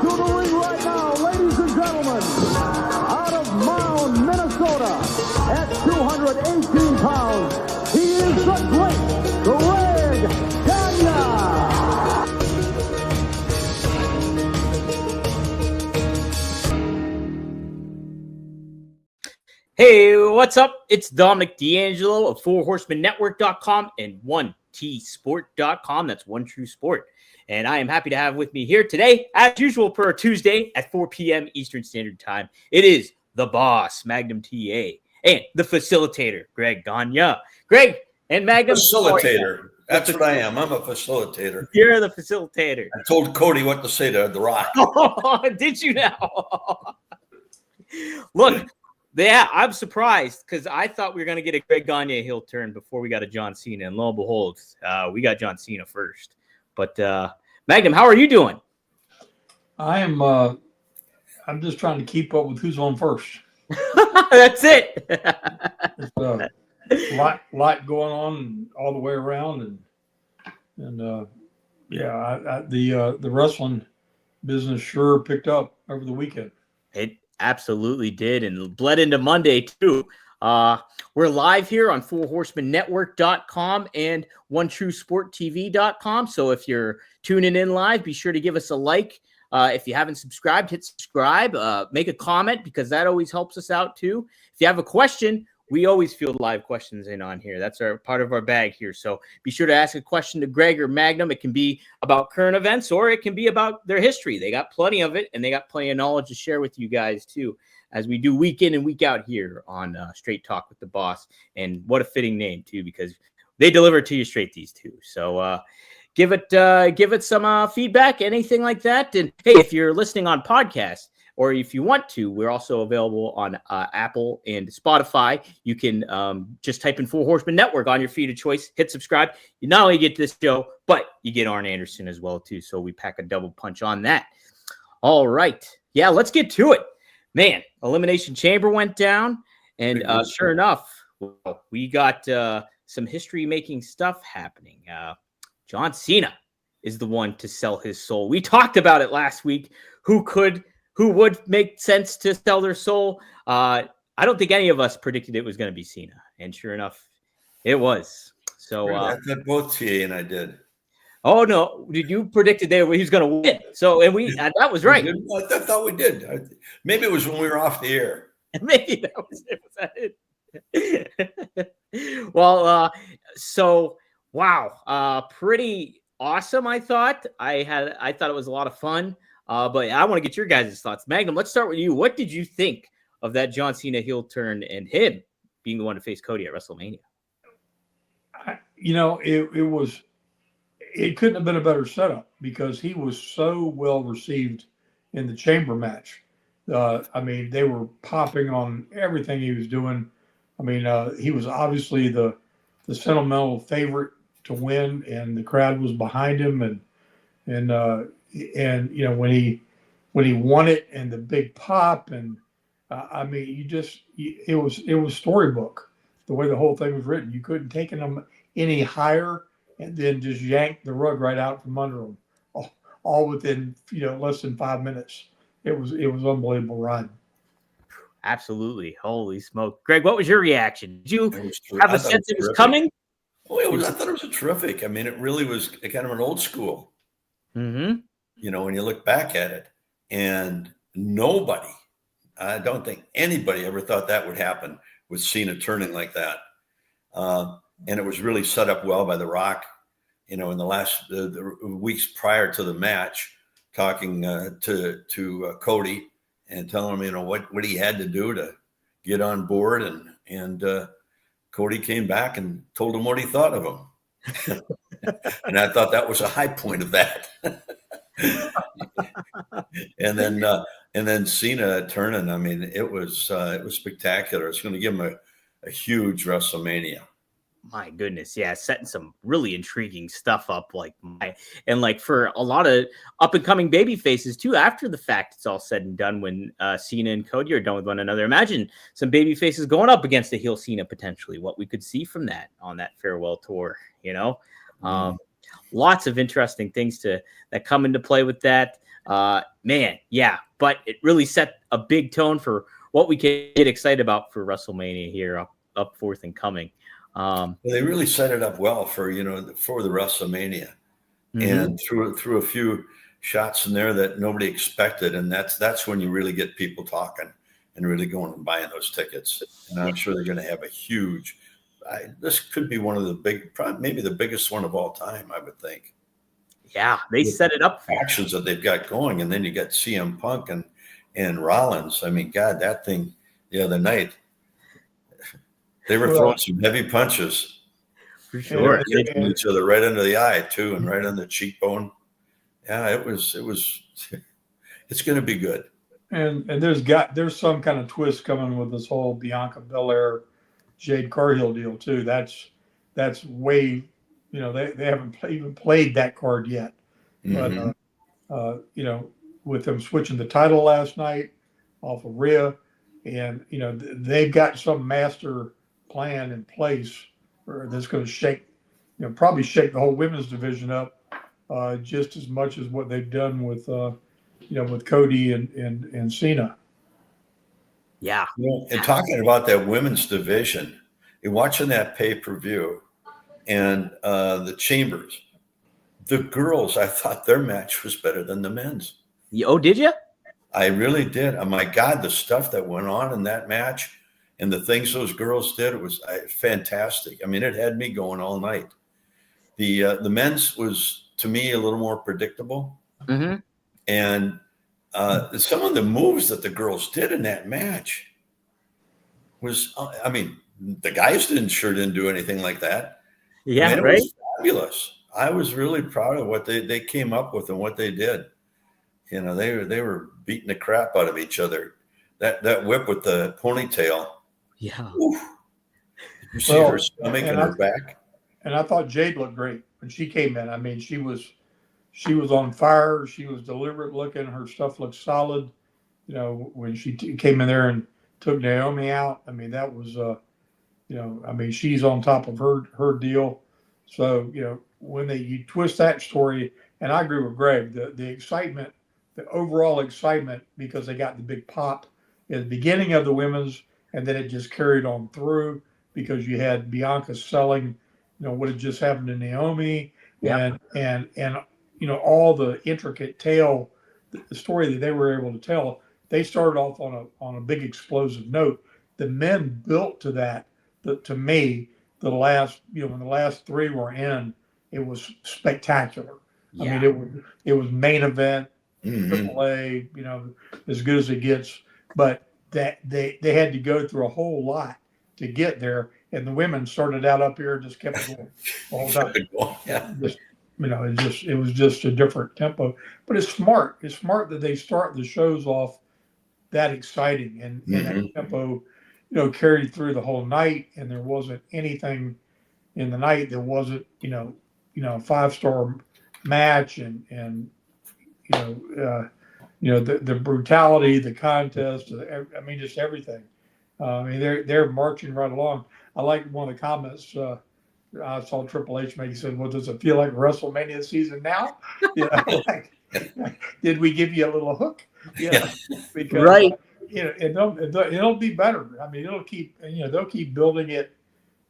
to the ring right now, ladies and gentlemen, out of Mound, Minnesota, at 218 pounds, he is the great Greg Gagne. Hey, what's up? It's Dominic D'Angelo of FourHorsemenNetwork.com and 1TSport.com. That's One True Sport. And I am happy to have with me here today, as usual, per Tuesday at 4 p.m. Eastern Standard Time. It is the boss, Magnum TA, and the facilitator, Greg Gagne. Greg and Magnum. Facilitator. That's what I am. I'm a facilitator. You're the facilitator. I told Cody what to say to The Rock. Oh, did you now? Look. Yeah, I'm surprised because I thought we were going to get a Greg Gagne heel turn before we got a John Cena. And lo and behold, we got John Cena first. But Magnum, how are you doing? I'm just trying to keep up with who's on first. That's it. It's a lot going on all the way around. And the wrestling business sure picked up over the weekend. It absolutely did, and bled into Monday too. We're live here on FourHorsemenNetwork.com and OneTrueSportTV.com. So if you're tuning in live, be sure to give us a like. If you haven't subscribed, hit subscribe. Make a comment because that always helps us out too. If you have a question, we always field live questions in on here. That's our part of our bag here. So be sure to ask a question to Greg or Magnum. It can be about current events or it can be about their history. They got plenty of it and they got plenty of knowledge to share with you guys too, as we do week in and week out here on Straight Talk with the Boss. And what a fitting name too, because they deliver to you straight, these two. So give it some feedback, anything like that. And hey, if you're listening on podcast, or if you want to, we're also available on Apple and Spotify. You can just type in Four Horsemen Network on your feed of choice, hit subscribe. You not only get this show, but you get Arn Anderson as well, too. So we pack a double punch on that. All right. Yeah, let's get to it. Man, Elimination Chamber went down. And sure enough, we got some history-making stuff happening. John Cena is the one to sell his soul. We talked about it last week. Who would make sense to sell their soul? I don't think any of us predicted it was going to be Cena. And sure enough, it was. So I thought both TA and I did. Oh, no. Did you predicted he was going to win? So, and that was right. I thought we did. Maybe it was when we were off the air. Maybe that was it. Well, so, wow. Pretty awesome, I thought. I thought it was a lot of fun. But I want to get your guys' thoughts. Magnum, let's start with you. What did you think of that John Cena heel turn and him being the one to face Cody at WrestleMania? It couldn't have been a better setup because he was so well received in the chamber match. They were popping on everything he was doing. He was obviously the sentimental favorite to win, and the crowd was behind him. And when he won it and the big pop and it was storybook the way the whole thing was written. You couldn't take him any higher and then just yank the rug right out from under him, all within less than 5 minutes. It was unbelievable run. Absolutely, holy smoke, Greg! What was your reaction? Did you have a sense it was coming? Oh, I thought it was terrific. It really was kind of an old school. Mm-hmm. When you look back at it, and I don't think anybody ever thought that would happen with Cena turning like that. And it was really set up well by The Rock, in the last the weeks prior to the match, talking to Cody and telling him, what he had to do to get on board. And Cody came back and told him what he thought of him. And I thought that was a high point of that. and then Cena turning. It was spectacular. It's going to give him a huge WrestleMania. My goodness, yeah, setting some really intriguing stuff up, for a lot of up and coming baby faces too. After the fact, it's all said and done when Cena and Cody are done with one another. Imagine some baby faces going up against a heel Cena potentially. What we could see from that on that farewell tour, Lots of interesting things that come into play with that. Man, yeah, but it really set a big tone for what we can get excited about for WrestleMania here up forth and coming. They really set it up well for for the WrestleMania, and threw a few shots in there that nobody expected, and that's when you really get people talking and really going and buying those tickets. And I'm sure they're going to have a huge. This could be one of the maybe the biggest one of all time, I would think. Yeah, they set it up. Actions that they've got going, and then you got CM Punk and Rollins. I mean, God, that thing the other night, they were throwing some heavy punches. For sure. Hitting each other right under the eye too, and right on the cheekbone. Yeah, it was. It's going to be good. And there's some kind of twist coming with this whole Bianca Belair, Jade Cargill deal too. That's way, they haven't even played that card yet. Mm-hmm. But with them switching the title last night off of Rhea, and they've got some master plan in place that's going to shake, probably shake the whole women's division up just as much as what they've done with with Cody and Cena. Yeah. And talking about that women's division, you're watching that pay-per-view and the Chambers, the girls, I thought their match was better than the men's. Oh, did you? I really did. Oh my God, the stuff that went on in that match and the things those girls did, it was fantastic. I mean, it had me going all night. The men's was, to me, a little more predictable. Mm-hmm. And some of the moves that the girls did in that match was, I mean, the guys didn't do anything like that. Yeah, I mean, right. It was fabulous. I was really proud of what they came up with and what they did. They were beating the crap out of each other. That whip with the ponytail. Yeah. Oof. You see her stomach and her back. And I thought Jade looked great when she came in. I mean, she was on fire. She was deliberate looking. Her stuff looked solid. When she came in there and took Naomi out, I mean, that was, I mean, she's on top of her deal. So, when you twist that story, and I agree with Greg, the excitement, the overall excitement, because they got the big pop at the beginning of the women's, and then it just carried on through because you had Bianca selling, what had just happened to Naomi, and all the intricate tale, the story that they were able to tell. They started off on a big explosive note. The men built to that. To me, the last when the last three were in, it was spectacular. Yeah. I mean, it was main event, AAA, as good as it gets. But that they had to go through a whole lot to get there, and the women started out up here and just kept going all the time. Yeah. It was just a different tempo. But it's smart. It's smart that they start the shows off that exciting and that tempo, carried through the whole night, and there wasn't anything in the night that wasn't, a 5-star match and the brutality, the contest, I mean, just everything. I mean, they're marching right along. I like one of the comments I saw Triple H make. He said, "Well, does it feel like WrestleMania season now?" Did we give you a little hook? Because right. It'll be better. I mean, it'll keep. They'll keep building it.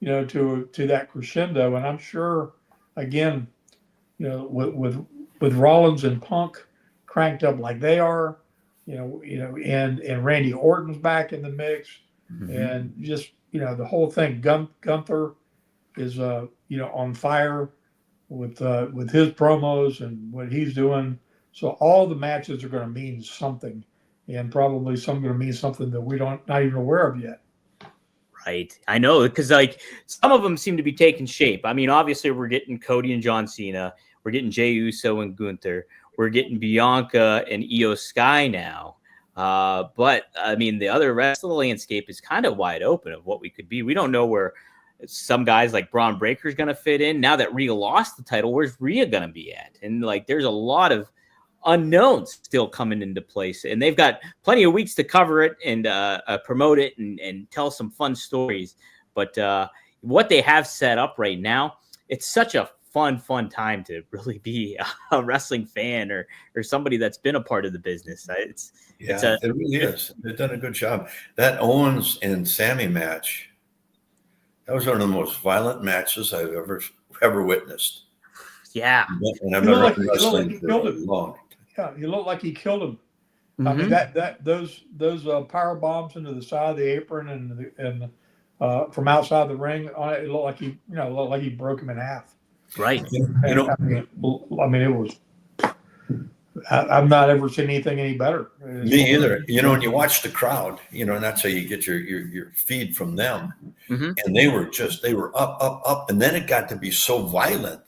To that crescendo, and I'm sure, again, with Rollins and Punk cranked up like they are, and Randy Orton's back in the mix, and just the whole thing. Gunther is on fire with his promos and what he's doing. So all the matches are going to mean something, and probably some are going to mean something that we not even aware of yet. Right. I know, because some of them seem to be taking shape. I mean, obviously we're getting Cody and John Cena. We're getting Jey Uso and Gunther. We're getting Bianca and Io Sky now. But I mean, the rest of the landscape is kind of wide open of what we could be. We don't know where some guys like Braun Breaker is going to fit in. Now that Rhea lost the title, where's Rhea going to be at? And there's a lot of unknowns still coming into place, and they've got plenty of weeks to cover it and promote it and tell some fun stories. But what they have set up right now, it's such a fun time to really be a wrestling fan or somebody that's been a part of the business. It really is. They've done a good job. That Owens and Sammy match, that was one of the most violent matches I've ever witnessed. Yeah. And I've been wrestling for a long time. Yeah, he looked like he killed him. Mm-hmm. I mean those power bombs into the side of the apron and from outside the ring, it looked like he broke him in half. Right. I mean, it was. I've not ever seen anything any better. Me either. When you watch the crowd, and that's how you get your feed from them. Mm-hmm. And they were up, and then it got to be so violent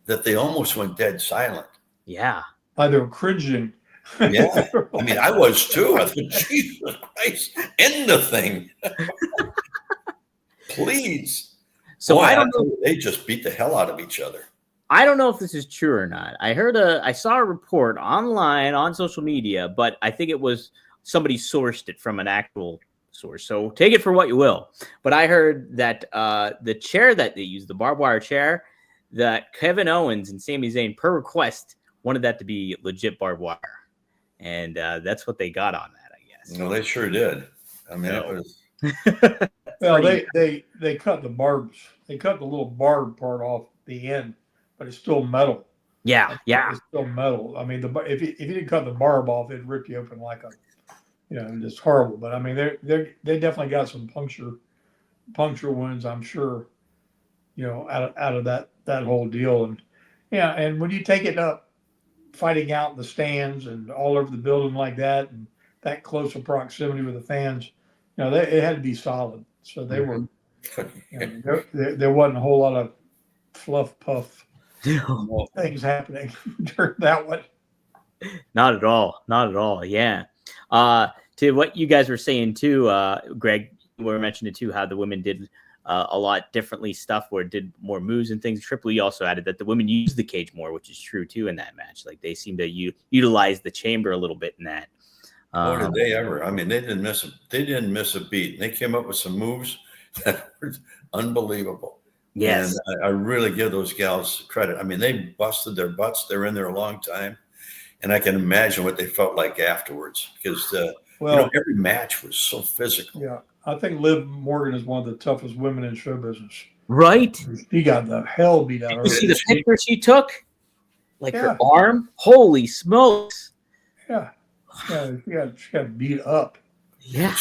that they almost went dead silent. Yeah. They were cringing. Yeah. I mean, I was too. I thought, Jesus Christ, end the thing. Please. So I don't know. They just beat the hell out of each other. I don't know if this is true or not. I saw a report online on social media, but I think it was somebody sourced it from an actual source. So take it for what you will. But I heard that the chair that they used, the barbed wire chair, that Kevin Owens and Sami Zayn, per request, wanted that to be legit barbed wire. And that's what they got on that, I guess. They sure did. I mean, it was. Well, they cut the barbs. They cut the little barb part off the end, but it's still metal. Yeah. It's still metal. I mean, if you didn't cut the barb off, it'd rip you open like just horrible. But I mean, they definitely got some puncture wounds, I'm sure. Out of that whole deal, and when you take it up, fighting out in the stands and all over the building like that, and that close of proximity with the fans, it had to be solid. So they were. There wasn't a whole lot of fluff puff things happening during that one. Not at all. Yeah. To what you guys were saying too, Greg, we were mentioning too how the women did a lot differently stuff where it did more moves and things. Triple E also added that the women used the cage more, which is true too in that match. Like they seemed to utilize the chamber a little bit in that. Did they ever? I mean, they didn't miss a beat. They came up with some moves that were unbelievable. Yes. And I really give those gals credit. I mean, they busted their butts. They're in there a long time. And I can imagine what they felt like afterwards because, every match was so physical. Yeah. I think Liv Morgan is one of the toughest women in show business. Right. She got the hell beat out of her. You see the picture she took? Like Yeah. her arm? Holy smokes. Yeah. Yeah, she got beat up. Yeah.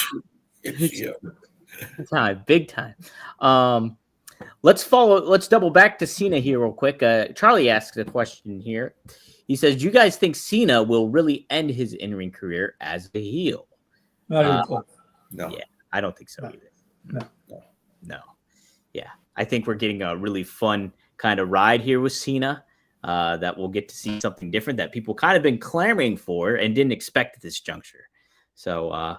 Yeah. Big time. Let's double back to Cena here real quick. Charlie asks a question here. He says, do you guys think Cena will really end his in-ring career as a heel? Not even close. No. Yeah, I don't think so either. No. Yeah, I think we're getting a really fun kind of ride here with Cena that we'll get to see something different that people kind of been clamoring for and didn't expect at this juncture. So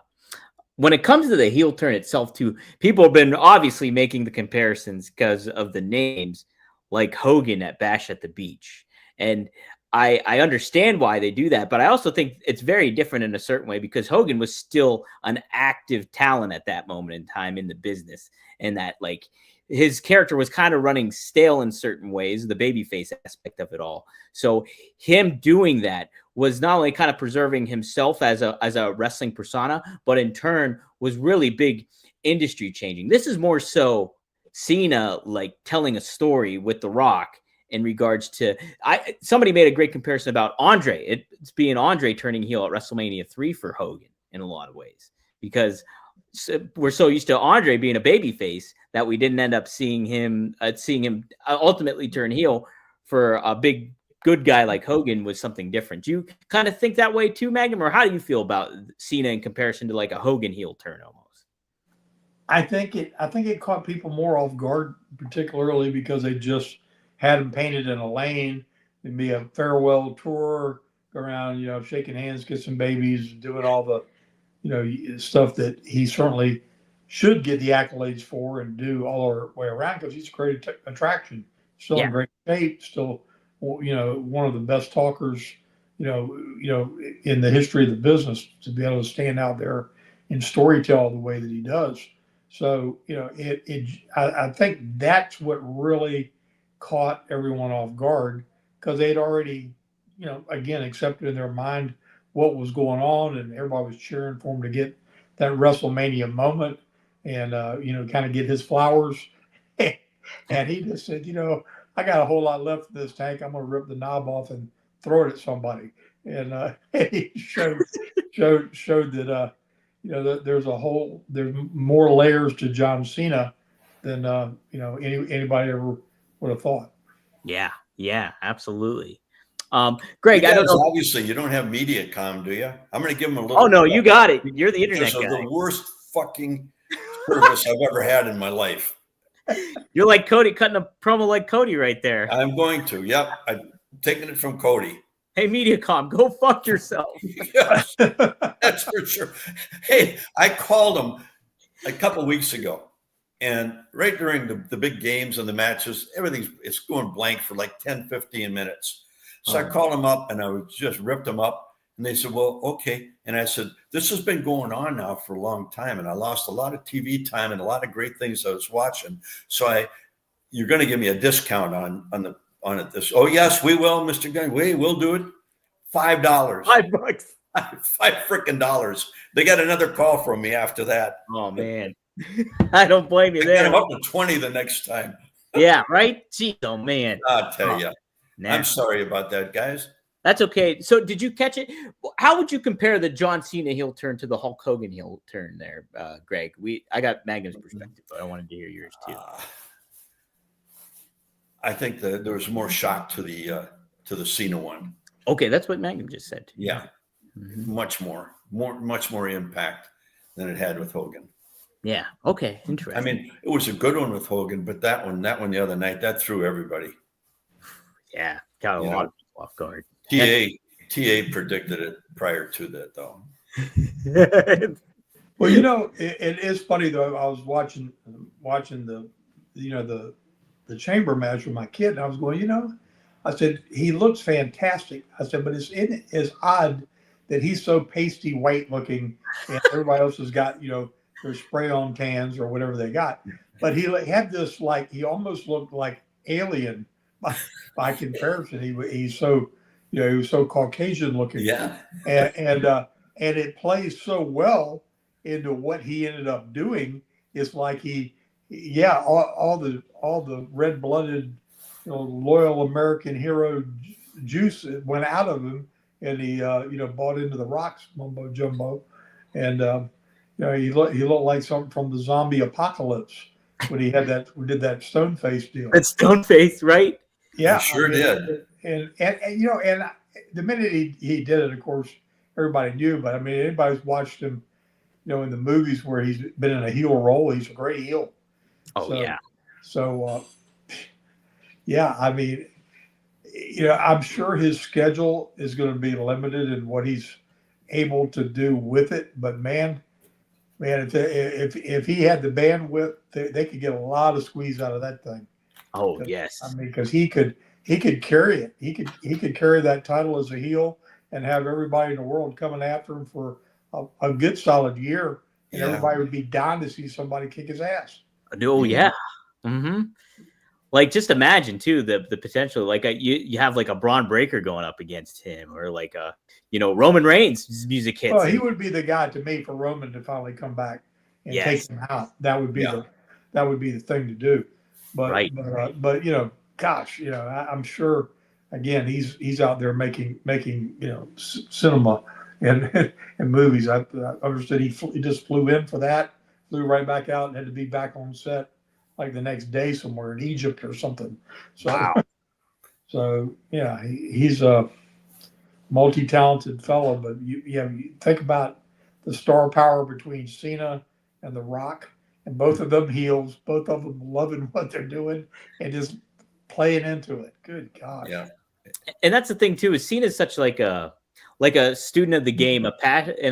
when it comes to the heel turn itself, too, people have been obviously making the comparisons because of the names like Hogan at Bash at the Beach. And I understand why they do that, but I also think it's very different in a certain way because Hogan was still an active talent at that moment in time in the business, and that like his character was kind of running stale in certain ways, the babyface aspect of it all. So him doing that was not only kind of preserving himself as a wrestling persona, but in turn was really big industry changing. This is more so Cena like telling a story with The Rock. In regards to, somebody made a great comparison about Andre. It's being Andre turning heel at WrestleMania 3 for Hogan in a lot of ways, because we're so used to Andre being a babyface that we didn't end up seeing him ultimately turn heel for a big good guy like Hogan was something different. Do you kind of think that way too, Magnum, or how do you feel about Cena in comparison to like a Hogan heel turn almost? I think it caught people more off guard, particularly because they just had him painted in a lane and be a farewell tour, go around, shaking hands, kissing babies, doing all the, stuff that he certainly should get the accolades for and do all the way around because he's a great attraction. Still in great shape, still, one of the best talkers, in the history of the business to be able to stand out there and storytell the way that he does. So, I think that's what really caught everyone off guard because they'd already, again, accepted in their mind what was going on, and everybody was cheering for him to get that WrestleMania moment and, kind of get his flowers. And he just said, I got a whole lot left of this tank. I'm going to rip the knob off and throw it at somebody. And he showed that, that there's more layers to John Cena than, anybody ever would have thought. Yeah, absolutely. Greg, I don't know. Obviously, you don't have MediaCom, do you? I'm going to give him a little. Oh no, you got it. You're the internet guy. The worst fucking service I've ever had in my life. You're like Cody, cutting a promo like Cody right there. I'm going to. Yep, I'm taking it from Cody. Hey, MediaCom, go fuck yourself. Yes, that's for sure. Hey, I called him a couple weeks ago, and right during the big games and the matches, it's going blank for like 10, 15 minutes. So I called him up, and I just ripped him up. And they said, well, okay. And I said, this has been going on now for a long time, and I lost a lot of TV time and a lot of great things I was watching. So you're going to give me a discount on it. Oh, yes, we will, Mr. Gagne. We'll do it. $5. $5. $5 freaking dollars. They got another call from me after that. Oh, man. I don't blame you there. I got him up to 20 the next time. Yeah, right? Gee, oh, man. I'll tell you. Nah. I'm sorry about that, guys. That's okay. So did you catch it? How would you compare the John Cena heel turn to the Hulk Hogan heel turn there, Greg? I got Magnum's perspective, but I wanted to hear yours too. I think that there was more shock to the Cena one. Okay, that's what Magnum just said. Yeah, much more impact than it had with Hogan. Yeah. Okay. Interesting. I mean, it was a good one with Hogan, but that one the other night, that threw everybody. Yeah, got a lot of people off guard. TA predicted it prior to that, though. Well, it is funny though. I was watching the chamber match with my kid, and I was going, I said he looks fantastic. I said, but it's odd that he's so pasty white looking, and everybody else has got their spray on tans or whatever they got. But he had this he almost looked like alien by comparison. He's so. He was so Caucasian looking. Yeah. And it plays so well into what he ended up doing. It's like all the red-blooded, loyal American hero juice went out of him, and he bought into the Rock's mumbo jumbo, and he looked like something from the zombie apocalypse when he did that stone face deal. That stone face, right? Yeah, he sure did. And the minute he did it, of course, everybody knew. But I mean, anybody's watched him, in the movies where he's been in a heel role, he's a great heel. So, I mean, I'm sure his schedule is going to be limited in what he's able to do with it. But man, if he had the bandwidth, they could get a lot of squeeze out of that thing. Oh yes, I mean, because he could carry it. He could carry that title as a heel and have everybody in the world coming after him for a good solid year, and everybody would be dying to see somebody kick his ass. Oh yeah. Mm-hmm. Like just imagine too the potential. Like you have like a Braun Breaker going up against him, or like Roman Reigns' music hits. Well, he would be the guy to me for Roman to finally come back and take him out. That would be the thing to do. But right. but gosh, I'm sure. Again, he's out there making cinema and movies. I understood he just flew in for that, flew right back out, and had to be back on set like the next day somewhere in Egypt or something. So, wow. So yeah, he's a multi-talented fellow. But you think about the star power between Cena and The Rock, and both of them heels, both of them loving what they're doing and just playing into it. Good God. Yeah. And that's the thing too, is Cena's such like a student of the game, a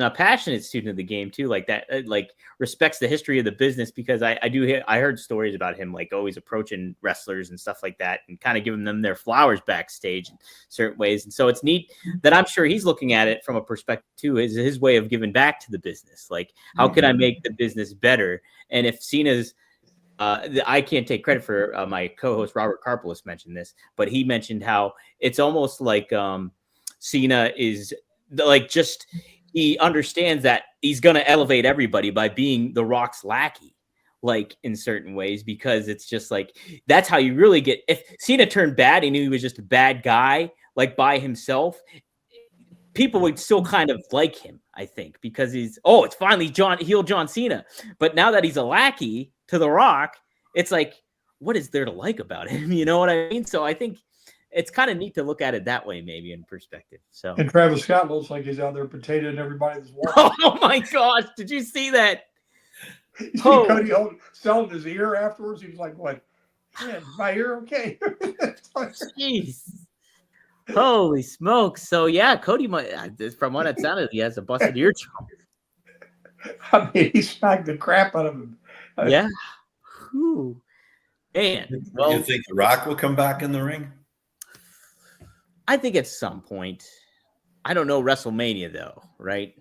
passionate student of the game too, like that, like respects the history of the business, because I heard stories about him like always approaching wrestlers and stuff like that and kind of giving them their flowers backstage in certain ways. And so it's neat that I'm sure he's looking at it from a perspective too, is his way of giving back to the business. Like, how can I make the business better? And if Cena's I can't take credit for my co-host Robert Karpelis mentioned this, but he mentioned how it's almost like Cena is like just he understands that he's going to elevate everybody by being The Rock's lackey, like in certain ways, because it's just like that's how you really get. If Cena turned bad and he was just a bad guy, like by himself, people would still kind of like him, I think, because it's finally heel John Cena. But now that he's a lackey to The Rock, it's like, what is there to like about him? You know what I mean? So I think it's kind of neat to look at it that way, maybe in perspective. So, and Travis Scott looks like he's out there potatoing everybody that's walking. Oh my gosh, did you see that? You see Cody selling his ear afterwards. He was like, "What? Yeah, my ear okay?" Jeez. Holy smokes. So yeah, Cody might, from what it sounded, he has a busted eardrum. I mean, he smacked the crap out of him. Yeah. Whew. Man. Well, you think The Rock will come back in the ring? I think at some point. I don't know WrestleMania though, right?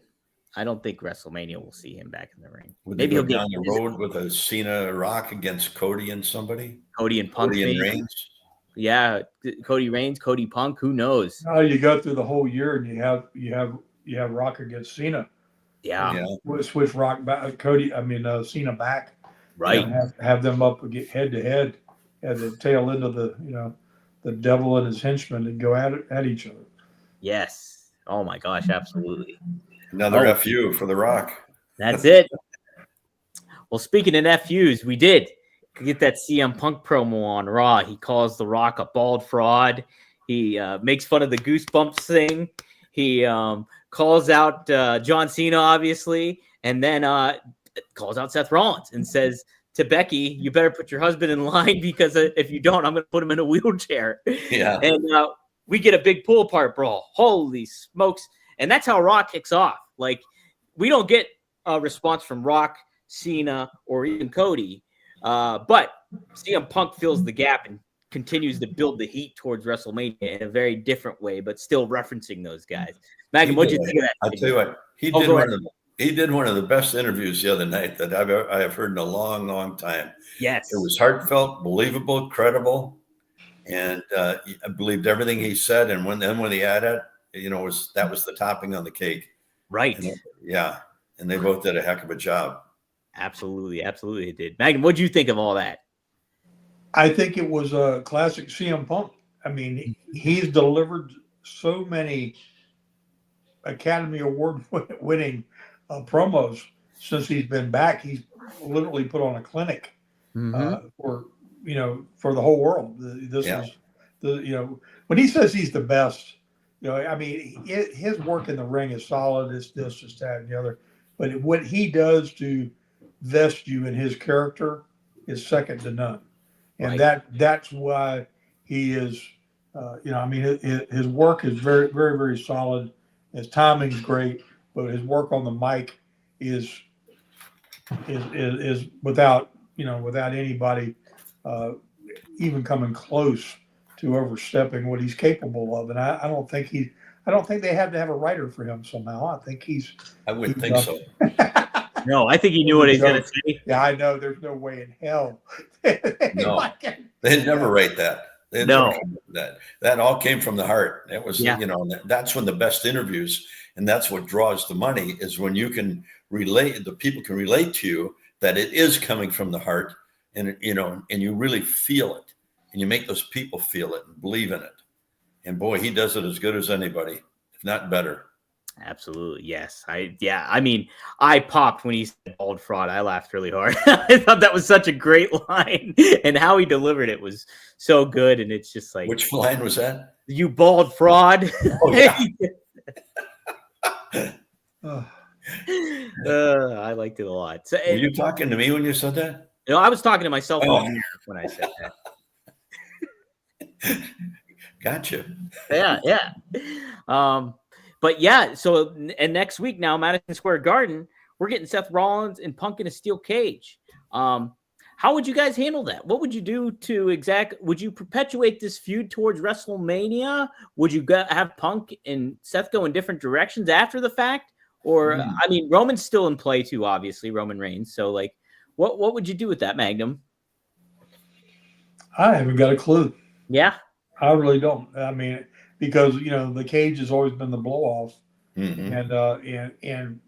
I don't think WrestleMania will see him back in the ring. Maybe he'll go down the road with a Cena Rock against Cody and somebody. Cody and Punk. Cody and Reigns. Yeah, Cody Reigns, Cody Punk. Who knows? Oh, you go through the whole year and you have Rock against Cena. Yeah. Switch Rock back, Cena back. Right. Have them up head to head at the tail end of the devil and his henchmen and go at each other. Yes. Oh my gosh, absolutely. Another FU for The Rock. That's it. Well, speaking of FUs, we did get that CM Punk promo on Raw. He calls The Rock a bald fraud. He makes fun of the Goosebumps thing. He calls out John Cena, obviously, and then calls out Seth Rollins and says to Becky, "You better put your husband in line because if you don't, I'm going to put him in a wheelchair." Yeah. And we get a big pull apart brawl. Holy smokes. And that's how Raw kicks off. Like, we don't get a response from Rock, Cena, or even Cody. But CM Punk fills the gap and continues to build the heat towards WrestleMania in a very different way, but still referencing those guys. Magnum, what'd you think of that? I'll tell you what, he did one of the best interviews the other night that I have heard in a long, long time. Yes. It was heartfelt, believable, credible, and I believed everything he said. And when he had it, that was the topping on the cake. Right. And they both did a heck of a job. Absolutely. Absolutely. It did. Magnum, what'd you think of all that? I think it was a classic CM Punk. I mean, he's delivered so many Academy Award winning promos since he's been back. He's literally put on a clinic for the whole world. When he says he's the best, his work in the ring is solid. It's this, it's that, and the other. But what he does to vest you in his character is second to none. And that's why he is, his work is very, very, very solid. His timing's great, but his work on the mic is without anybody even coming close to overstepping what he's capable of. And I don't think they had to have a writer for him somehow. I wouldn't think so. No, I think he knew what he's going to say. Yeah, I know. There's no way in hell. No, they'd never write that. That all came from the heart. It was, that's when the best interviews, and that's what draws the money, is when you can relate, the people can relate to you, that it is coming from the heart, and you really feel it, and you make those people feel it and believe in it. And boy, he does it as good as anybody, if not better. Absolutely. Yes. I popped when he said bald fraud. I laughed really hard. I thought that was such a great line, and how he delivered it was so good. And it's just like, which line was that? You bald fraud. Oh, yeah. I liked it a lot. So, were you talking to me when you said that? I was talking to myself when I said that. Gotcha. Yeah. But yeah, so and next week now, Madison Square Garden, we're getting Seth Rollins and Punk in a steel cage. How would you guys handle that? What would you do would you perpetuate this feud towards WrestleMania? Would you have Punk and Seth go in different directions after the fact? Or, Roman's still in play too, obviously, Roman Reigns. So, like, what would you do with that, Magnum? I haven't got a clue. Yeah. I really don't. I mean, because the cage has always been the blow off, and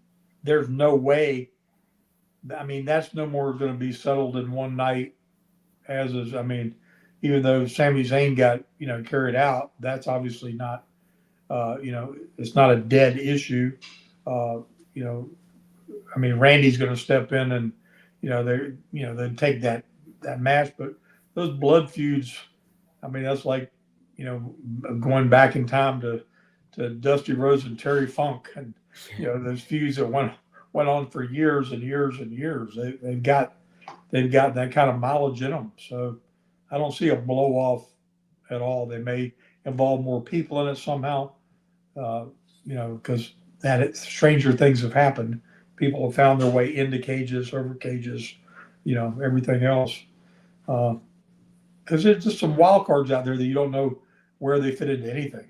there's no way. I mean, that's no more going to be settled in one night. As is, I mean, even though Sami Zayn got carried out, that's obviously not. It's not a dead issue. Uh, you know, I mean, Randy's going to step in and they take that match, but those blood feuds. I mean, that's like going back in time to Dusty Rhodes and Terry Funk, and those feuds that went on for years and years and years. They've got that kind of mileage in them. So I don't see a blow off at all. They may involve more people in it somehow, because stranger things have happened. People have found their way into cages, over cages, everything else. Because there's just some wild cards out there that you don't know where they fit into anything.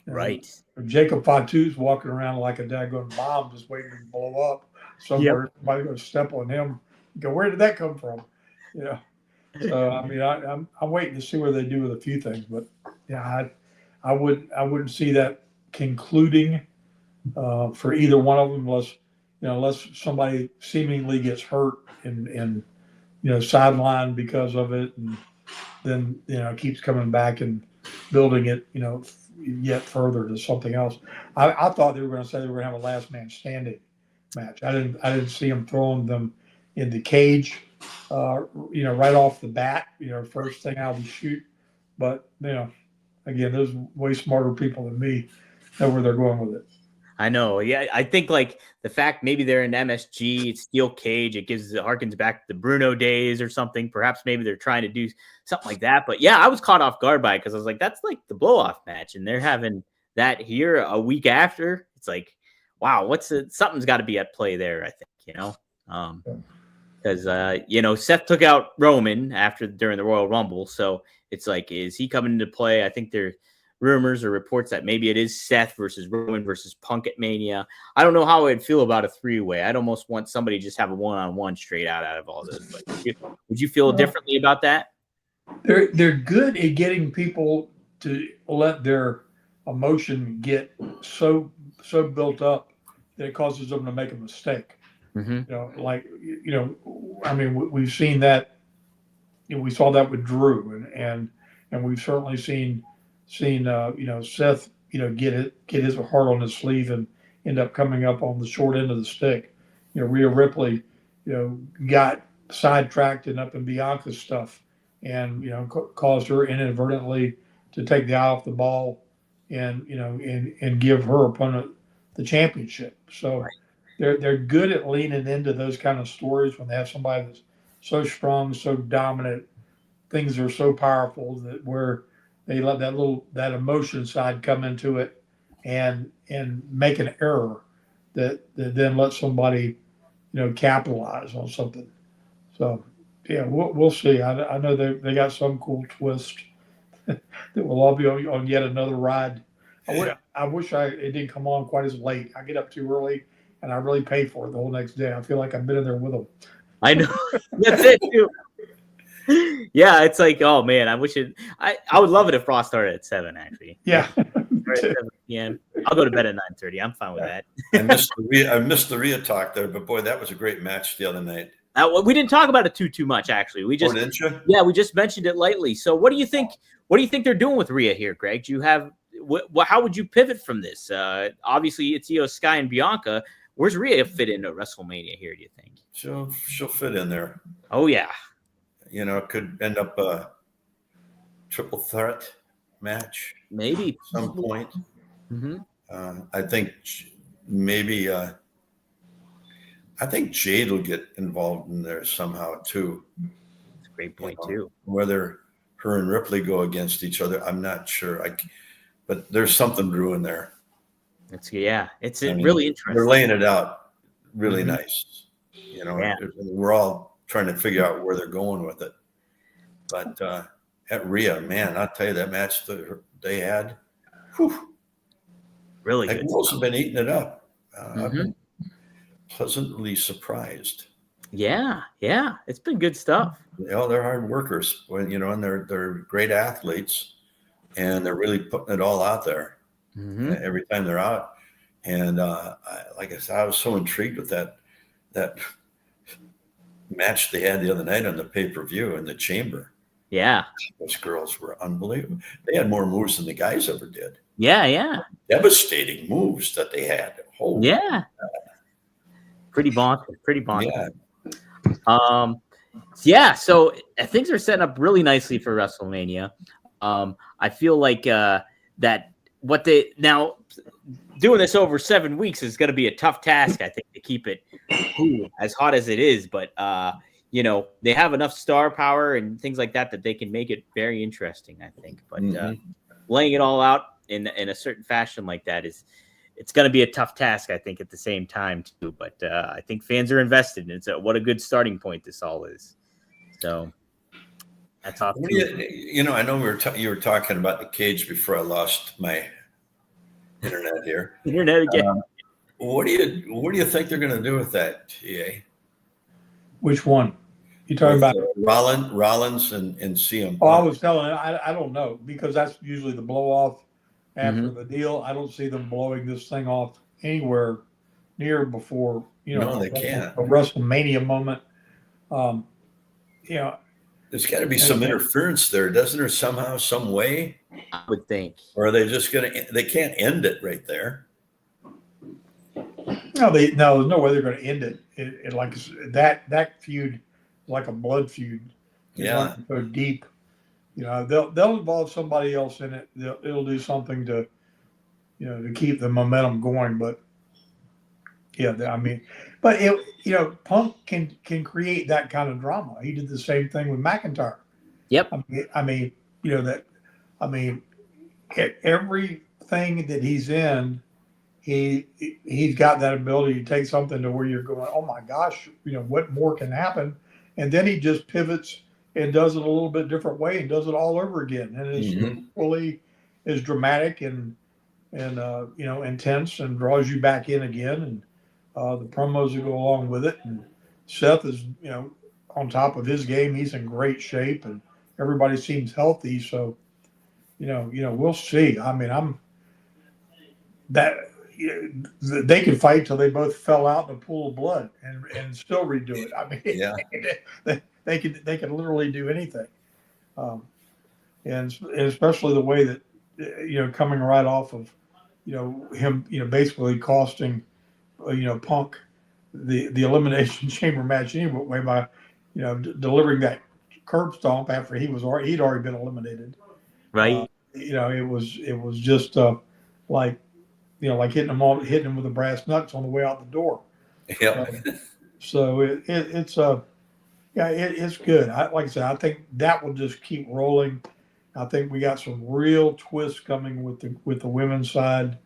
Right. Jacob Fatu's walking around like a daggone bomb, just waiting to blow up somewhere. Somebody's going to step on him. Go, where did that come from? So I mean, I'm waiting to see where they do with a few things, but yeah, I wouldn't see that concluding for either one of them unless somebody seemingly gets hurt and sidelined because of it, and then keeps coming back and building it yet further to something else. I thought they were going to say they were going to have a last man standing match. I didn't see them throwing them in the cage right off the bat, first thing out of the chute. But again, there's way smarter people than me know where they're going with it. I know. Yeah, I think like the fact maybe they're in MSG, it's steel cage, it harkens back to the Bruno days or something. Perhaps maybe they're trying to do something like that. But yeah, I was caught off guard by it because I was like, that's like the blow off match, and they're having that here a week after. It's like, wow, something's got to be at play there. I think because Seth took out Roman during the Royal Rumble, so it's like, is he coming into play? I think there rumors or reports that maybe it is Seth versus Roman versus Punk at Mania. I don't know how I'd feel about a 3-way. I'd almost want somebody to just have a one-on-one straight out of all this. But would you feel differently about that? They're good at getting people to let their emotion get so built up that it causes them to make a mistake. Mm-hmm. I mean, we've seen that. We saw that with Drew, and we've certainly seen Seth get his heart on his sleeve and end up coming up on the short end of the stick. Rhea Ripley got sidetracked and up in Bianca's stuff, and caused her inadvertently to take the eye off the ball and give her opponent the championship. So right. They're good at leaning into those kind of stories when they have somebody that's so strong, so dominant, things are so powerful that where they let that emotion side come into it and make an error that then lets somebody capitalize on something. So yeah, we'll see. I know they got some cool twist that will all be on yet another ride. I wish it didn't come on quite as late. I get up too early and I really pay for it the whole next day. I feel like I've been in there with them. I know. That's it too. Yeah, it's like, oh man, I wish it. I would love it if Raw started at 7. Actually, yeah. At 7 p.m. I'll go to bed at 9:30. I'm fine with that. I missed the Rhea talk there, but boy, that was a great match the other night. We didn't talk about it too much, actually. We just didn't you? Yeah, we just mentioned it lightly. So, what do you think? What do you think they're doing with Rhea here, Greg? Do you have how would you pivot from this? Obviously, it's Io Sky and Bianca. Where's Rhea fit into WrestleMania here? Do you think she'll fit in there? Oh yeah. It could end up a triple threat match, maybe at some point. Mm-hmm. I think maybe. I think Jade will get involved in there somehow too. That's a great point too. Whether her and Ripley go against each other, I'm not sure. But there's something brewing there. It's really interesting. They're laying it out really mm-hmm. nice. We're all trying to figure out where they're going with it. But at Rhea, man, I'll tell you, that match they had, really good. The girls have been eating it up. Mm-hmm. I've been pleasantly surprised. Yeah, it's been good stuff. They're hard workers, and they're great athletes, and they're really putting it all out there every time they're out. And like I said, I was so intrigued with that match they had the other night on the pay-per-view in the chamber. Yeah, those girls were unbelievable. They had more moves than the guys ever did. Yeah. Devastating moves that they had. Holy God. Pretty bonkers. Yeah. So things are setting up really nicely for WrestleMania. I feel like that what they now doing this over 7 weeks is going to be a tough task, I think, to keep it as hot as it is. But they have enough star power and things like that they can make it very interesting, I think. But laying it all out in a certain fashion like that it's going to be a tough task, I think, at the same time too. But I think fans are invested, and what a good starting point this all is. So that's off. I know you were talking about the cage before I lost my internet here. Internet again. What do you think they're going to do with that, TA? Which one? You talking about Rollins and CM Punk? Oh, I was telling you, I don't know, because that's usually the blow off after the deal. I don't see them blowing this thing off anywhere near before No, they can't. A WrestleMania moment. There's got to be some interference there, doesn't there? Somehow, some way. I would think. Or are they just they can't end it right there? No, there's no way they're going to end it. It like that feud, like a blood feud. Yeah. Go deep. They'll involve somebody else in it. It'll do something to keep the momentum going. But Punk can create that kind of drama. He did the same thing with McIntyre. Yep. Everything that he's in, he's got that ability to take something to where you're going, oh my gosh, what more can happen? And then he just pivots and does it a little bit different way and does it all over again. And it's equally as dramatic and intense, and draws you back in again. And the promos that go along with it. And Seth is, on top of his game. He's in great shape, and everybody seems healthy. So, we'll see. I mean, they could fight till they both fell out in a pool of blood and still redo it. I mean, yeah. they could literally do anything. And especially the way that, coming right off of, him, basically costing, Punk the Elimination Chamber match anyway by, delivering that curb stomp after he'd already been eliminated. Right. It was just like hitting him with the brass nuts on the way out the door. Yeah. So it's good. Like I said, I think that will just keep rolling. I think we got some real twists coming with the women's side,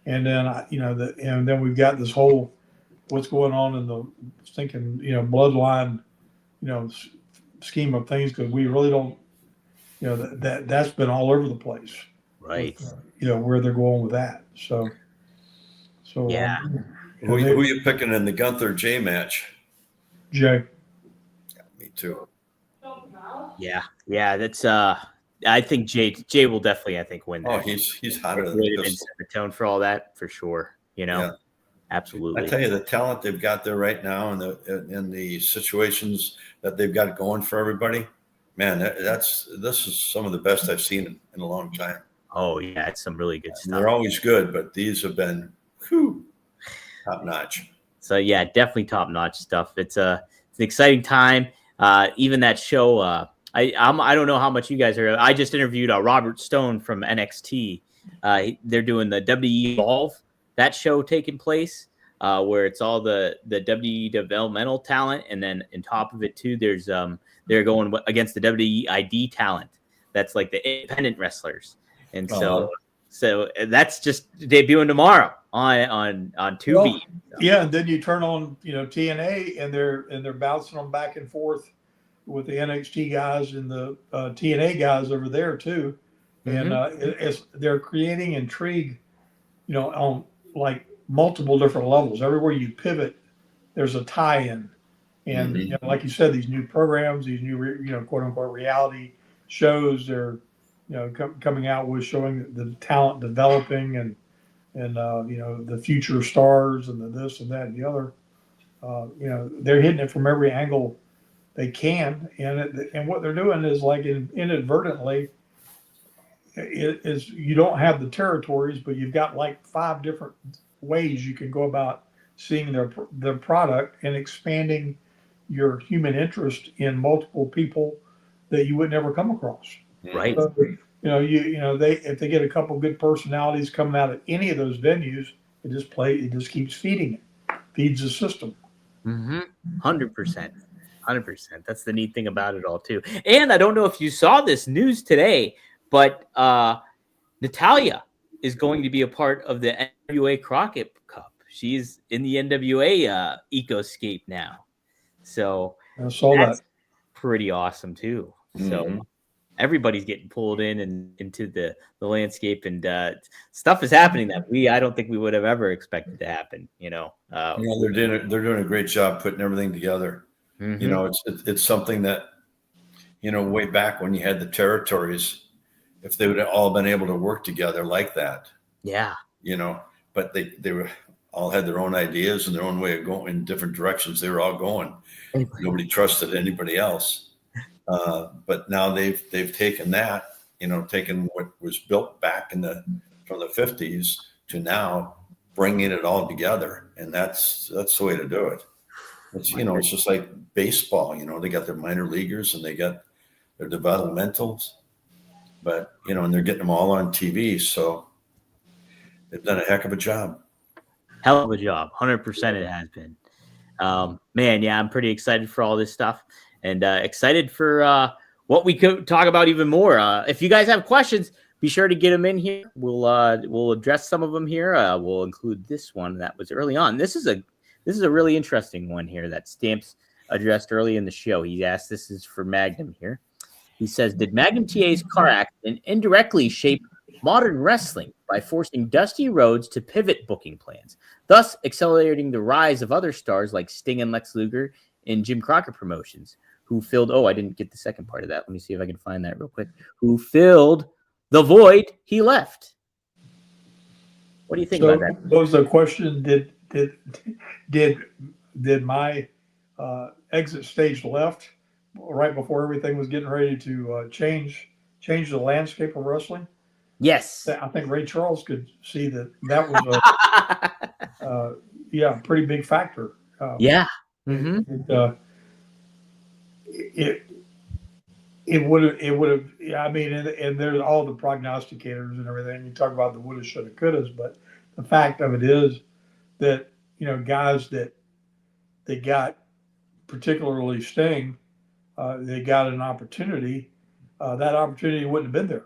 and then and then we've got this whole what's going on in the bloodline scheme of things, because we really don't that's been all over the place. Right. With, where they're going with that. So yeah. Who are you picking in the Gunther Jay match? Jay. Yeah, me too. Yeah. That's I think Jay will definitely, I think, win that. Oh, he's hotter than this. Set the tone for all that, for sure. Yeah. Absolutely. I tell you, the talent they've got there right now, and the situations that they've got going for everybody, man, this is some of the best I've seen in a long time. Oh yeah, it's some really good stuff. They're always good, but these have been top notch. So yeah, definitely top notch stuff. It's an exciting time. Even that show. I don't know how much you guys are. I just interviewed Robert Stone from NXT. They're doing the WWE Evolve, that show taking place, where it's all the WWE developmental talent, and then on top of it too, there's they're going against the WWE ID talent. That's like the independent wrestlers, and so that's just debuting tomorrow on Tubi. Well, yeah, and then you turn on TNA, and they're bouncing them back and forth with the NXT guys and the TNA guys over there too, and they're creating intrigue, on like multiple different levels. Everywhere you pivot, there's a tie-in, And like you said, these new programs, these new quote unquote reality shows, they're coming out with showing the talent developing and the future stars and the this and that and the other. They're hitting it from every angle they can, and what they're doing is like inadvertently is you don't have the territories, but you've got like 5 different ways you can go about seeing their product and expanding your human interest in multiple people that you would never come across. Right. So, if they get a couple good personalities coming out of any of those venues, it just keeps feeding it, feeds the system. 100%. That's the neat thing about it all too. And I don't know if you saw this news today, but Natalya is going to be a part of the NWA Crockett Cup. She's in the NWA ecoscape now. So I saw that. Pretty awesome too. So everybody's getting pulled in and into the landscape, and stuff is happening that I don't think we would have ever expected to happen. They're doing a great job putting everything together. It's something that, way back when you had the territories, if they would have all been able to work together like that. Yeah. But they were all had their own ideas and their own way of going in different directions. They were all going. Nobody trusted anybody else. But now they've taken that, taken what was built back from the 50s to now bringing it all together. And that's the way to do it. It's, it's just like baseball, they got their minor leaguers and they got their developmentals, but, and they're getting them all on TV. So they've done a heck of a job. Hell of a job. 100% it has been. Man, yeah, I'm pretty excited for all this stuff and excited for what we could talk about even more. If you guys have questions, be sure to get them in here. We'll address some of them here. We'll include this one that was early on. This is a really interesting one here that Stamps addressed early in the show. He asked, this is for Magnum here. He says, did Magnum TA's car accident indirectly shape modern wrestling by forcing Dusty Rhodes to pivot booking plans, thus accelerating the rise of other stars like Sting and Lex Luger in Jim Crockett Promotions, who filled, I didn't get the second part of that. Let me see if I can find that real quick. Who filled the void he left. What do you think about that? What was the question? Did my exit stage left right before everything was getting ready to change the landscape of wrestling? Yes. I think Ray Charles could see that was a pretty big factor. Yeah. It would have. I mean, and there's all the prognosticators and everything. You talk about the woulda, shoulda, couldas, but the fact of it is that guys that they got, particularly Sting, they got an opportunity. That opportunity wouldn't have been there.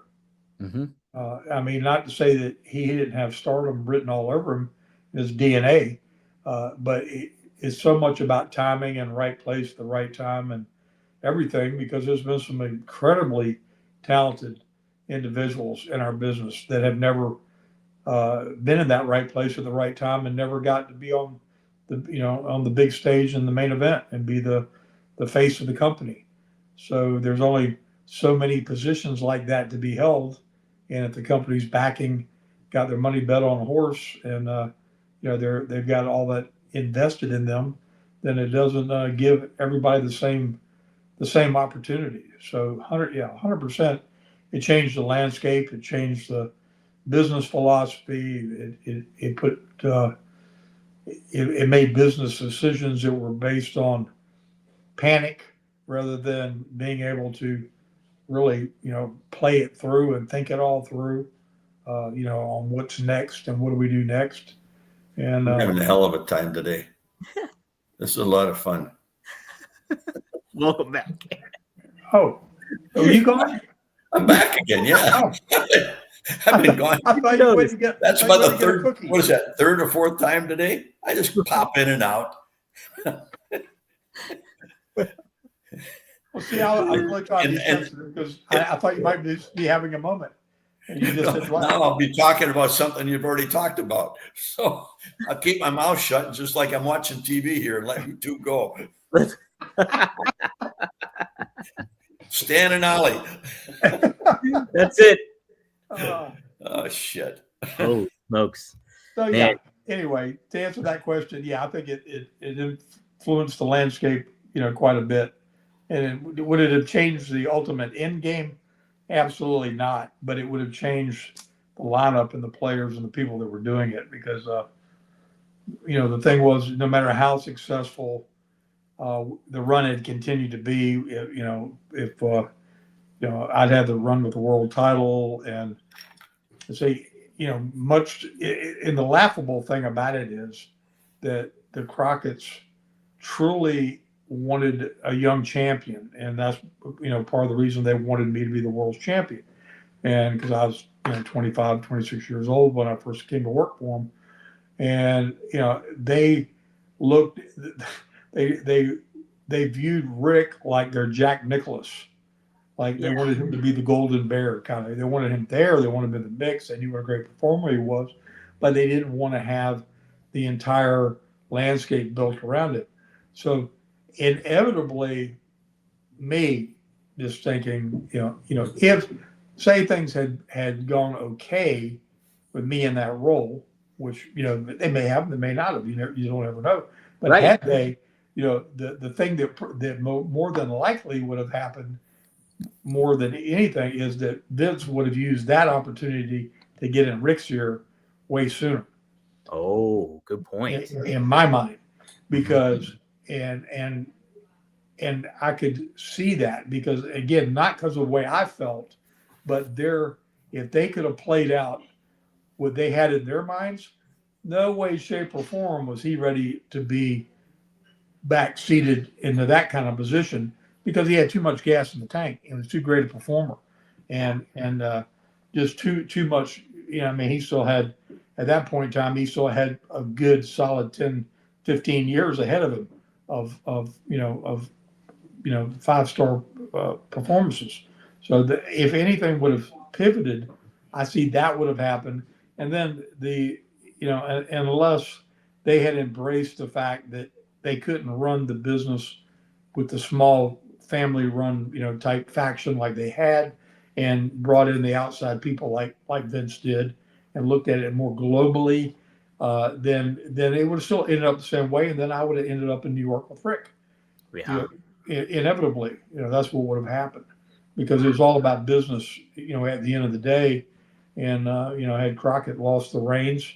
I mean, not to say that he didn't have stardom written all over him, his DNA, but it's so much about timing and right place, the right time, and everything, because there's been some incredibly talented individuals in our business that have never been in that right place at the right time and never got to be on the big stage in the main event and be the face of the company. So there's only so many positions like that to be held. And if the company's backing, got their money bet on a horse, and they've got all that invested in them, then it doesn't give everybody the same opportunity. So 100%, it changed the landscape. It changed the business philosophy. It made business decisions that were based on panic rather than being able to really, play it through and think it all through, on what's next and what do we do next. And we're having a hell of a time today. This is a lot of fun. Welcome back. Oh, are you gone? I'm back again. Yeah. I've been gone. I thought you wouldn't get. That's about the third. What is that? Third or fourth time today? I just pop in and out. Well, see, I was really trying to be sensitive because I thought you might be having a moment. And you just said, now I'll be talking about something you've already talked about. So I'll keep my mouth shut, just like I'm watching TV here, and let you two go. Stan and Ollie. That's it. Oh, shit. Oh, smokes. So, Man. yeah, anyway, to answer that question, yeah, I think it influenced the landscape, quite a bit. And would it have changed the ultimate end game? Absolutely not. But it would have changed the lineup and the players and the people that were doing it because, the thing was, no matter how successful the run had continued to be, if I'd had the run with the world title and say, much. And the laughable thing about it is that the Crockett's truly wanted a young champion, and that's part of the reason they wanted me to be the world's champion. And because I was 25, 26 years old when I first came to work for them, and they looked, they viewed Rick like their Jack Nicklaus. Like they wanted him to be the golden bear kind of. They wanted him there. They wanted him in the mix. They knew what a great performer he was, but they didn't want to have the entire landscape built around it. So inevitably, me just thinking, if say things had gone okay with me in that role, which they may have, they may not have. You don't ever know. But Right. Had they, the thing that more than likely would have happened more than anything is that Vince would have used that opportunity to get in Rick's ear way sooner. Oh, good point. In my mind, because and I could see that because again, not because of the way I felt, but if they could have played out what they had in their minds, no way, shape, or form was he ready to be back seated into that kind of position because he had too much gas in the tank. He was too great a performer, and just too much. He still had at that point in time he still had a good solid 10, 15 years ahead of him of 5-star performances. So if anything would have pivoted, I see that would have happened. And then unless they had embraced the fact that they couldn't run the business with the small family run, type faction like they had and brought in the outside people like Vince did and looked at it more globally, then it would have still ended up the same way. And then I would have ended up in New York with Rick. Yeah. Inevitably, that's what would have happened because it was all about business, at the end of the day. And, had Crockett lost the reins,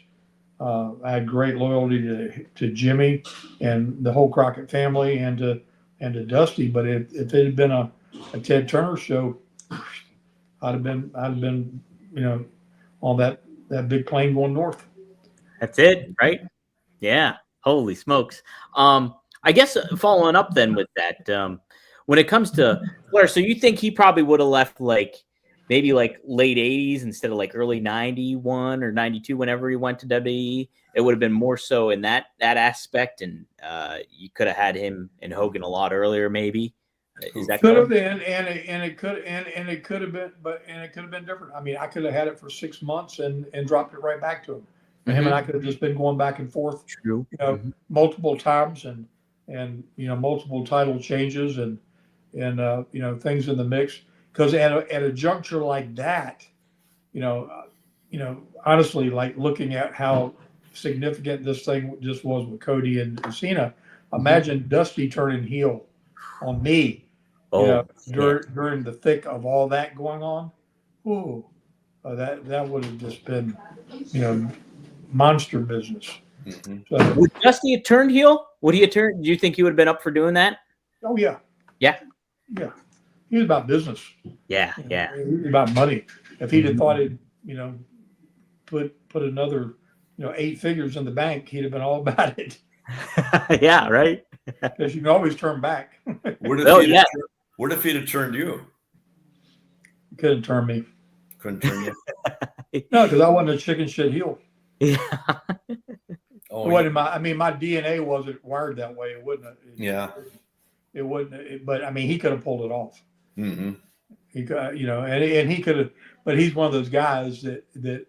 I had great loyalty to Jimmy and the whole Crockett family and to Dusty. But if it had been a Ted Turner show, I'd have been on that big plane going north. That's it, right? Yeah. Holy smokes. I guess following up then with that, when it comes to Flair, so you think he probably would have left maybe late 80s instead of early 91 or 92 whenever he went to WWE? It would have been more so in that aspect, and you could have had him and Hogan a lot earlier, maybe. Is that could have been, and it could have been, but it could have been different. I mean, I could have had it for 6 months and dropped it right back to him. And him and I could have just been going back and forth, True. Multiple times and multiple title changes and things in the mix. Because at a juncture like that, honestly, looking at how significant this thing just was with Cody and Cena, imagine Dusty turning heel on me, during the thick of all that going on. Ooh, that would have just been, monster business. Mm-hmm. So, would Dusty have turned heel? Would he have turned? Do you think he would have been up for doing that? oh yeah. Yeah. Yeah. He was about business. Yeah. Yeah. He was about money. If he'd have thought he'd, put another, 8 figures in the bank, he'd have been all about it. Yeah. Right. Because you can always turn back. What if he'd have turned you? Couldn't turn me. Couldn't turn you? No, because I wasn't a chicken shit heel. Yeah. Oh, It wasn't my DNA wasn't wired that way. It wouldn't. It wouldn't. But he could have pulled it off. Mm-hmm. He could, and he could have. But he's one of those guys that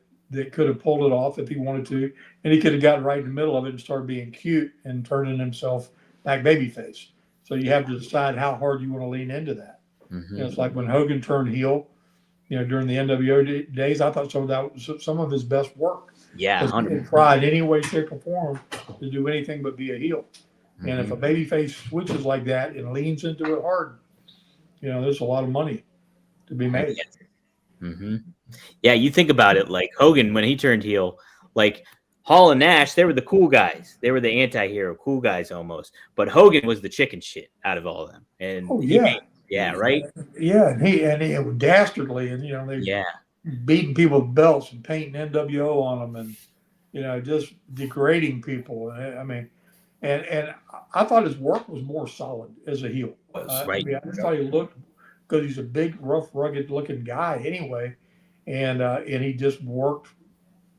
could have pulled it off if he wanted to, and he could have gotten right in the middle of it and started being cute and turning himself back babyface. So you have to decide how hard you want to lean into that. Mm-hmm. You know, it's like when Hogan turned heel, you know, during the NWO days, I thought some of that was some of his best work. Yeah, Because he 100%. didn't try in any way, shape, or form to do anything but be a heel. Mm-hmm. And if a babyface switches like that and leans into it hard, you know, there's a lot of money to be made. Mm-hmm. Yeah, you think about it, like Hogan, when he turned heel, like Hall and Nash, they were the cool guys. They were the anti-hero, cool guys almost. But Hogan was the chicken shit out of all of them. And Oh, yeah. yeah, right? Yeah, and he was dastardly, and, you know, they beating people with belts and painting NWO on them and, you know, just degrading people. I mean, and I thought his work was more solid as a heel. Right. I mean, I just thought he looked, because he's a big, rough, rugged-looking guy anyway, and he just worked,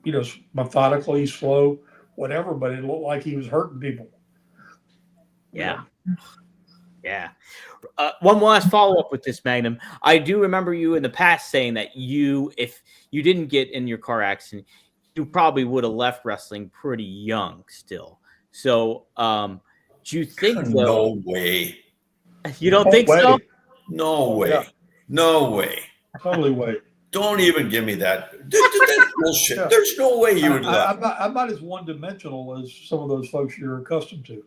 you know, methodically, slow, whatever, but it looked like he was hurting people. Yeah. Yeah. One last follow-up with this, Magnum. I do remember you in the past saying that if you didn't get in your car accident, you probably would have left wrestling pretty young still. So, do you think No way. You don't think so? No way. Yeah. No way. Totally way. Don't even give me that. That's bullshit. Yeah. There's no way you would left. I'm not as one-dimensional as some of those folks you're accustomed to.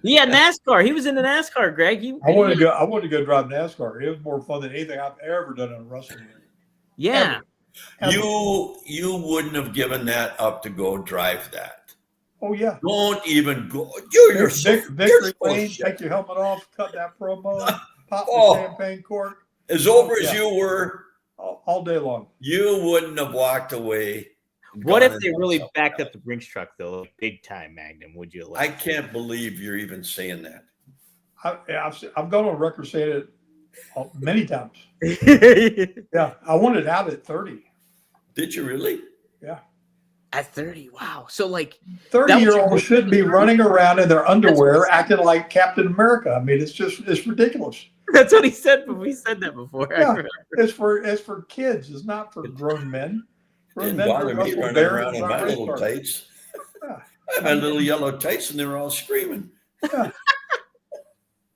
Yeah, NASCAR. He was in the NASCAR, Greg. I wanted to go drive NASCAR. It was more fun than anything I've ever done in a wrestling ring. Yeah. Ever. You wouldn't have given that up to go drive that. Oh yeah. Don't even go. You're Victory Lane, take your helmet off, cut that promo, pop the champagne cork. As over as you were all day long. You wouldn't have walked away. What if they really backed up the Brinks truck, though, big time, Magnum? Would you? I can't believe you're even saying that. I've gone on record saying it many times. Yeah, I wanted out at 30. Did you really? Yeah. At 30, wow. So, like, 30-year-olds shouldn't be running around in their underwear acting like Captain America. I mean, it's ridiculous. That's what he said, but we said that before. Yeah, it's for kids. It's not for grown men. Didn't bother me running around in my little tights. Yeah. I had my little yellow tights, and they were all screaming. Yeah.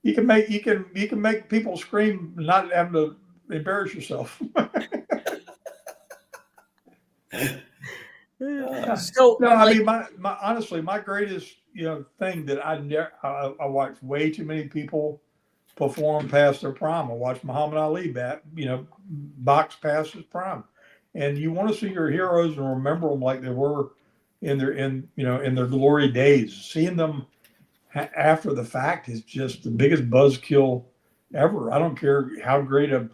You can make people scream, not having to embarrass yourself. So no, I mean, honestly, my greatest thing that I watched way too many people perform past their prime. I watched Muhammad Ali box past his prime, and you want to see your heroes and remember them like they were in their glory days. Seeing them after the fact is just the biggest buzzkill ever. I don't care how great a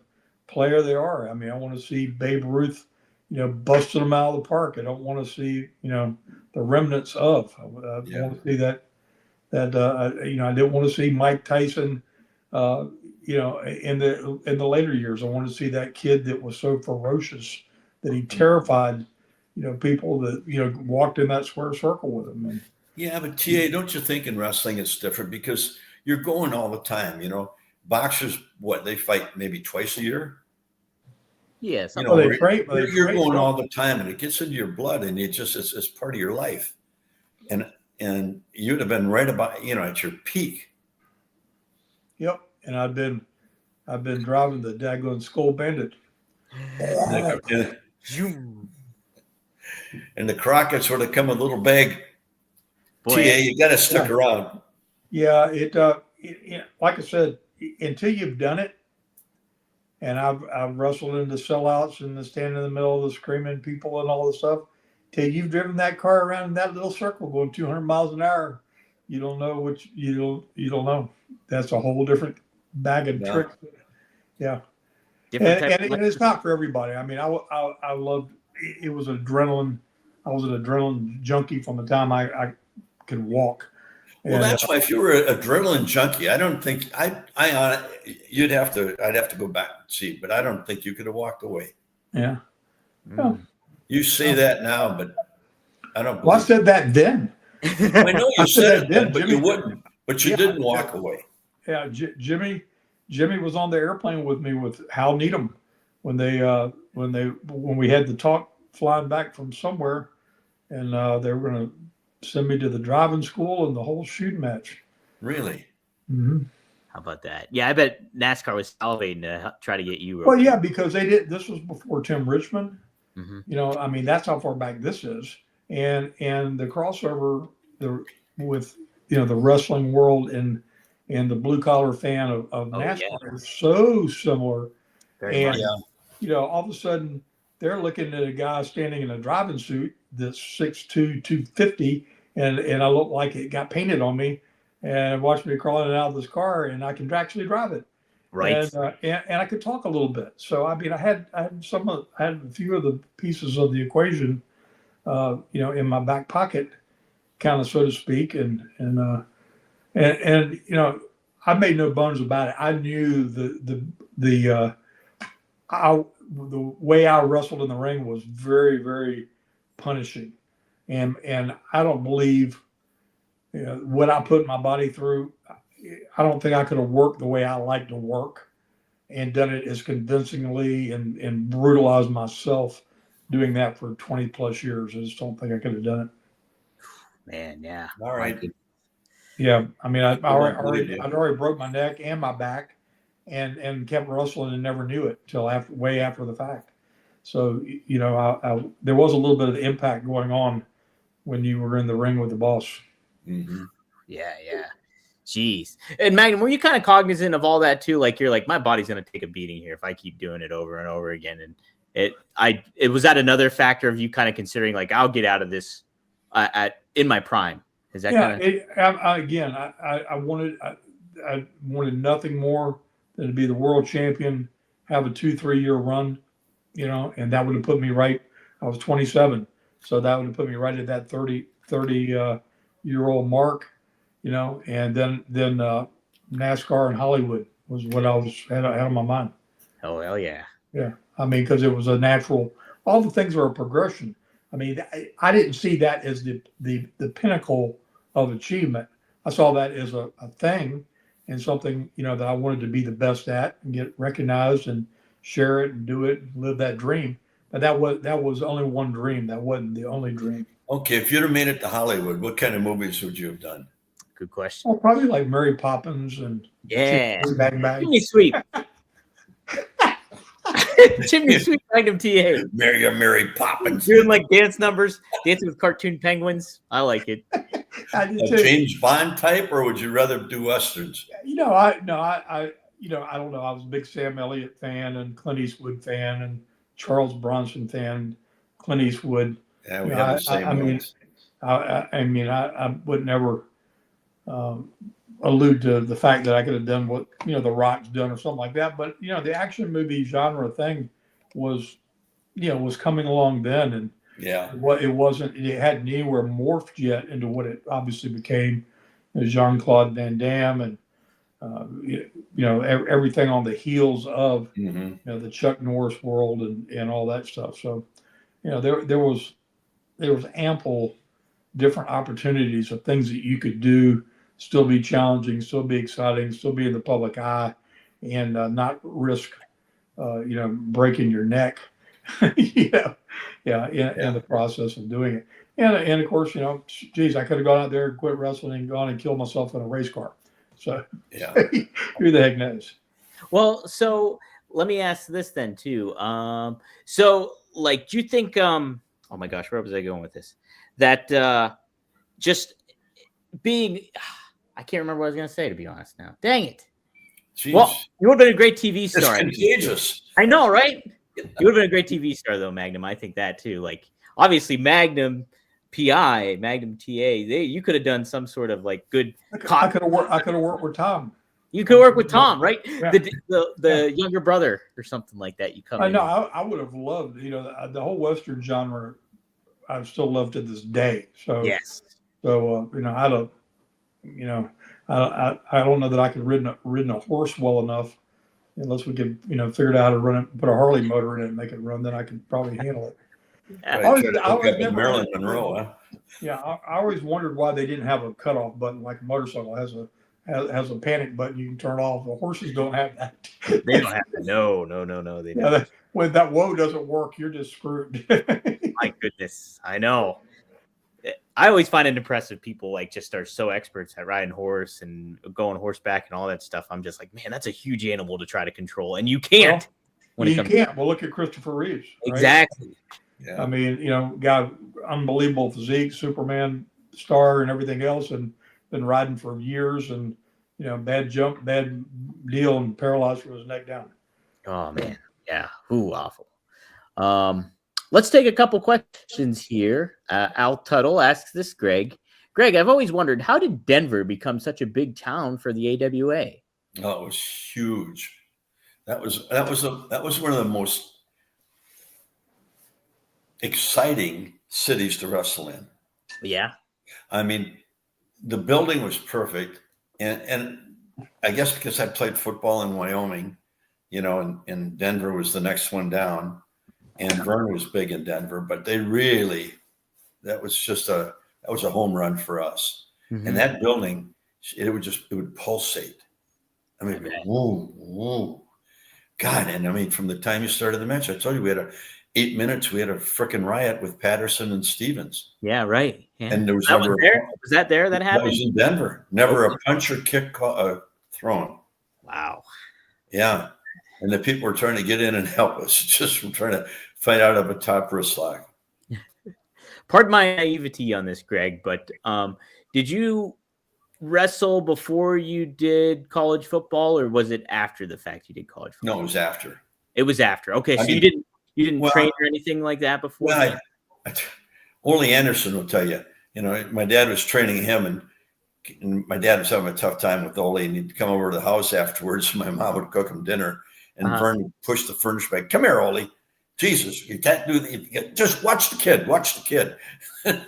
player they are. I mean, I want to see Babe Ruth, busting them out of the park. I don't want to see, the remnants of. I want to see that. I didn't want to see Mike Tyson, in the later years. I want to see that kid that was so ferocious that he terrified, people that walked in that square circle with him. Yeah, but TA, don't you think in wrestling it's different because you're going all the time? Boxers, they fight maybe twice a year. Yes, you're going all the time, and it gets into your blood, and it's part of your life. And you'd have been right about at your peak. Yep, and I've been driving the daggone Skull Bandit. And the Crockett's sort of come a little big. Boy, TA, you got to stick around. Yeah, it like I said, until you've done it. And I've wrestled into sellouts and standing in the middle of the screaming people and all this stuff. Till you've driven that car around in that little circle going 200 miles an hour, you don't know you don't know. That's a whole different bag of tricks. Yeah, and it's not for everybody. I mean, I loved it. Was adrenaline. I was an adrenaline junkie from the time I could walk. Well, that's why if you were an adrenaline junkie, I don't think I'd have to go back and see, but I don't think you could have walked away. Yeah. Mm. You say that now, but I don't. Well, I said that then. I know you said it then, but you wouldn't. But you didn't walk away. Yeah, Jimmy was on the airplane with me with Hal Needham when we had the talk flying back from somewhere, and they were going to send me to the driving school and the whole shooting match. Really? Mm-hmm. How about that? Yeah, I bet NASCAR was salivating to try to get you. Well, yeah, because they did. This was before Tim Richmond. Mm-hmm. You know, I mean, that's how far back this is, and the crossover with the wrestling world and the blue collar fan of NASCAR is so similar. Very much. And all of a sudden they're looking at a guy standing in a driving suit that's 6'2", 250, and I look like it got painted on me, and watch me crawling out of this car, and I can actually drive it. Right. And I could talk a little bit. So I mean, I had a few of the pieces of the equation, in my back pocket, kind of, so to speak, and I made no bones about it. I knew the way I wrestled in the ring was very, very punishing, and I don't believe what I put my body through. I don't think I could have worked the way I like to work and done it as convincingly and brutalized myself doing that for 20 plus years. I just don't think I could have done it. Man, yeah. All right. Yeah, I mean, I'd already broke my neck and my back, and kept wrestling and never knew it till way after the fact. So there was a little bit of impact going on when you were in the ring with the boss. Mm-hmm. Yeah. Jeez. And Magnum, were you kind of cognizant of all that too? Like, you're like, my body's going to take a beating here if I keep doing it over and over again. And it was that another factor of you kind of considering, like, I'll get out of this in my prime. Is that I wanted nothing more than to be the world champion, have a 2-3 year run, and that would have put me right. I was 27, so that would have put me right at that 30 year old mark, and then NASCAR and Hollywood was what I had on my mind. Oh, hell yeah. Yeah. I mean, because it was a natural, all the things are a progression. I mean, I didn't see that as the pinnacle of achievement. I saw that as a thing and something, that I wanted to be the best at and get recognized and share it and do it and live that dream. But that was only one dream. That wasn't the only dream. Okay, if you'd have made it to Hollywood, what kind of movies would you have done? Good question. Well, probably like Mary Poppins and Chimney Sweep. Chimney Sweep Magnum TA. Mary Poppins. Doing like dance numbers, dancing with cartoon penguins. I like it. A James Bond type, or would you rather do westerns? I don't know. I was a big Sam Elliott fan and Clint Eastwood fan and Charles Bronson fan. Clint Eastwood. Yeah, we have the same ones. I would never allude to the fact that I could have done what The Rock's done or something like that. But the action movie genre thing was coming along then, and it hadn't anywhere morphed yet into what it obviously became. Jean-Claude Van Damme and everything on the heels of the Chuck Norris world and all that stuff. So there was ample different opportunities of things that you could do, still be challenging, still be exciting, still be in the public eye, and not risk breaking your neck in the process of doing it. And of course, geez, I could have gone out there, quit wrestling, and gone and killed myself in a race car. So who the heck knows? Well, so let me ask this then too. So like, do you think? Oh my gosh, where was I going with this? That just being, I can't remember what I was going to say, to be honest now. Dang it. Jeez. Well, you would have been a great TV star. It's contagious. I know, right? You would have been a great TV star, though, Magnum. I think that, too. Like, obviously, Magnum PI, Magnum TA, you could have done some sort of, like, good... I could have worked with Tom. You could work with Tom, right? Yeah. The younger brother or something like that. You come in. No, I would have loved, the whole Western genre, I've still loved to this day. So, yes. So, I don't know that I could ridden a horse well enough, unless we could, figure out how to run it, put a Harley motor in it and make it run. Then I could probably handle it. Marilyn Monroe, huh? Yeah, I always wondered why they didn't have a cutoff button like a motorcycle has a panic button you can turn off. The horses don't have that. They don't have that. No. They don't. When that whoa doesn't work, you're just screwed. My goodness, I know. I always find it impressive. People like just are so experts at riding horse and going horseback and all that stuff. I'm just like, man, that's a huge animal to try to control, and you can't. Well, you can't. Well, look at Christopher Reeves. Right? Exactly. Yeah. I mean, guy, unbelievable physique, Superman star, and everything else, and been riding for years, and bad deal, and paralyzed from his neck down. Oh man, yeah, awful. Let's take a couple questions here. Al Tuttle asks this, Greg. Greg, I've always wondered, how did Denver become such a big town for the AWA? Oh, it was huge. That was one of the most exciting cities to wrestle in. Yeah. I mean, the building was perfect. And I guess because I played football in Wyoming, and Denver was the next one down. And Vern was big in Denver, but that was a home run for us. Mm-hmm. And that building, it would pulsate. I mean, whoa, whoa. God, and I mean, from the time you started the match, I told you we had 8 minutes. We had a freaking riot with Patterson and Stevens. Yeah, right. Yeah. And there was that happened? That was in Denver. Never a punch or kick thrown. Wow. Yeah, and the people were trying to get in and help us, just from trying to fight out of a top wrist lock. Pardon my naivety on this, Greg, but did you wrestle before you did college football, or was it after the fact you did college football? No, it was after. It was after. Okay, so you didn't train or anything like that before? Well, only Anderson will tell you. My dad was training him, and my dad was having a tough time with Ole, and he'd come over to the house afterwards, and my mom would cook him dinner, and Vern would push the furniture back. Come here, Ole. Jesus, you can't do that. Just watch the kid. Watch the kid. And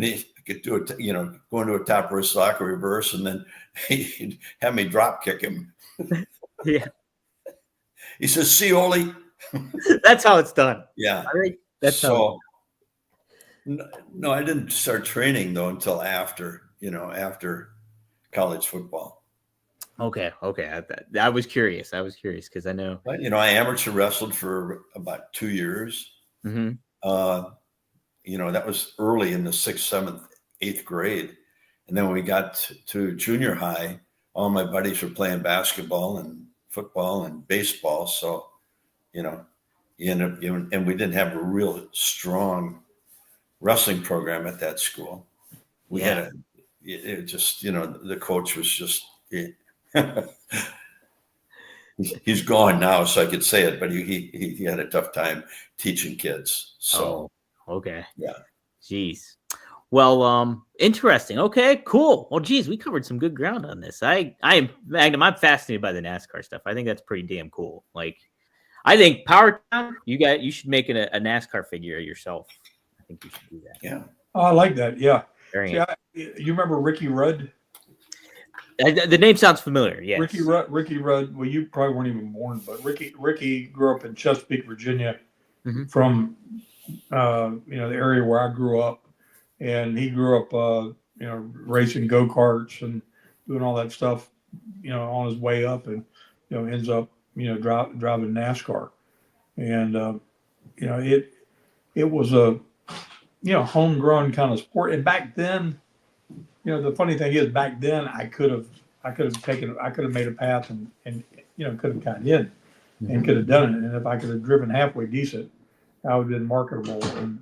he could do it, go into a top wrist lock or reverse, and then he'd have me drop kick him. Yeah. He says, "See, Ole." That's how it's done. Yeah. That's so. No, I didn't start training though until after college football. Okay. I was curious because I know. But, I amateur wrestled for about 2 years. Mm-hmm. That was early in the 6th, 7th, 8th grade. And then when we got to junior high, all my buddies were playing basketball and football and baseball. So, you end up, and we didn't have a real strong wrestling program at that school. We had the coach was just, he's gone now, so I could say it, but he had a tough time teaching kids. So, okay. Yeah. Jeez. Well, interesting. Okay, cool. Well, geez, we covered some good ground on this. Magnum, I'm fascinated by the NASCAR stuff. I think that's pretty damn cool. Like, I think Power Town, you should make a NASCAR figure yourself. I think you should do that. Yeah. Oh, I like that. Yeah. See, you remember Ricky Rudd? The name sounds familiar. Yes. Ricky Rudd. Well, you probably weren't even born, but Ricky grew up in Chesapeake, Virginia, mm-hmm. from the area where I grew up, and he grew up racing go-karts and doing all that stuff, on his way up, and ends up driving NASCAR, and it was a homegrown kind of sport. And back then, the funny thing is, back then I could have made a path and could have gotten in and could have done it. And if I could have driven halfway decent, I would have been marketable. And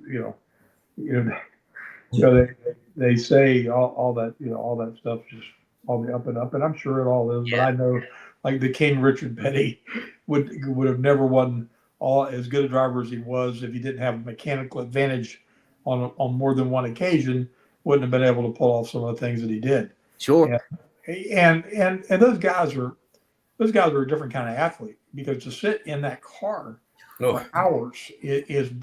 they say all that all that stuff, just all the up and up, and I'm sure it all is. Yeah. But I know, like the King Richard Petty would have never won as good a driver as he was if he didn't have a mechanical advantage on more than one occasion. Wouldn't have been able to pull off some of the things that he did. Sure. And those guys are a different kind of athlete, because to sit in that car for hours is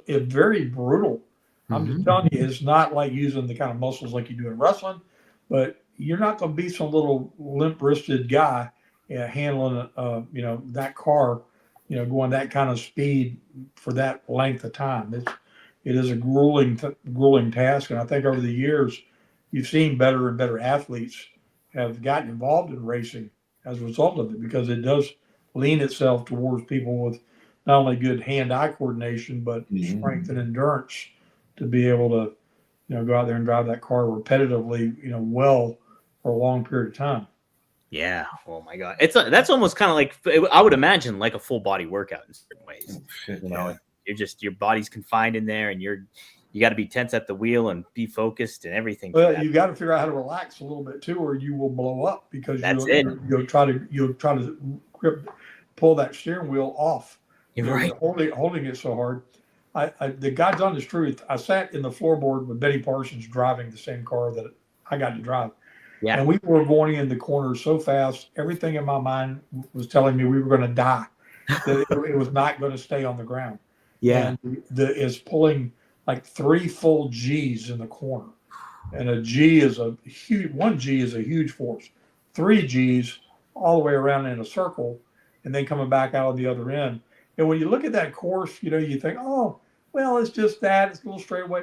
very brutal. I'm just telling you, it's not like using the kind of muscles like you do in wrestling, but you're not going to be some little limp-wristed guy handling that car, going that kind of speed for that length of time. It is a grueling task, and I think over the years, you've seen better and better athletes have gotten involved in racing as a result of it, because it does lean itself towards people with not only good hand-eye coordination, but strength and endurance to be able to, go out there and drive that car repetitively, well for a long period of time. Yeah. Oh my God. That's almost kind of like, I would imagine, like a full body workout in certain ways. Your body's confined in there, and you got to be tense at the wheel and be focused and everything. Well, you got to figure out how to relax a little bit too, or you will blow up because you'll try to pull that steering wheel off. You're right. Holding it so hard. The God's honest truth, I sat in the floorboard with Benny Parsons driving the same car that I got to drive. Yeah. And we were going in the corner so fast, everything in my mind was telling me we were going to die, that it was not going to stay on the ground. Yeah. And it's pulling like 3 full G's in the corner. And one G is a huge force. 3 G's all the way around in a circle and then coming back out on the other end. And when you look at that course, you think, oh, well, it's just that. It's a little straightaway.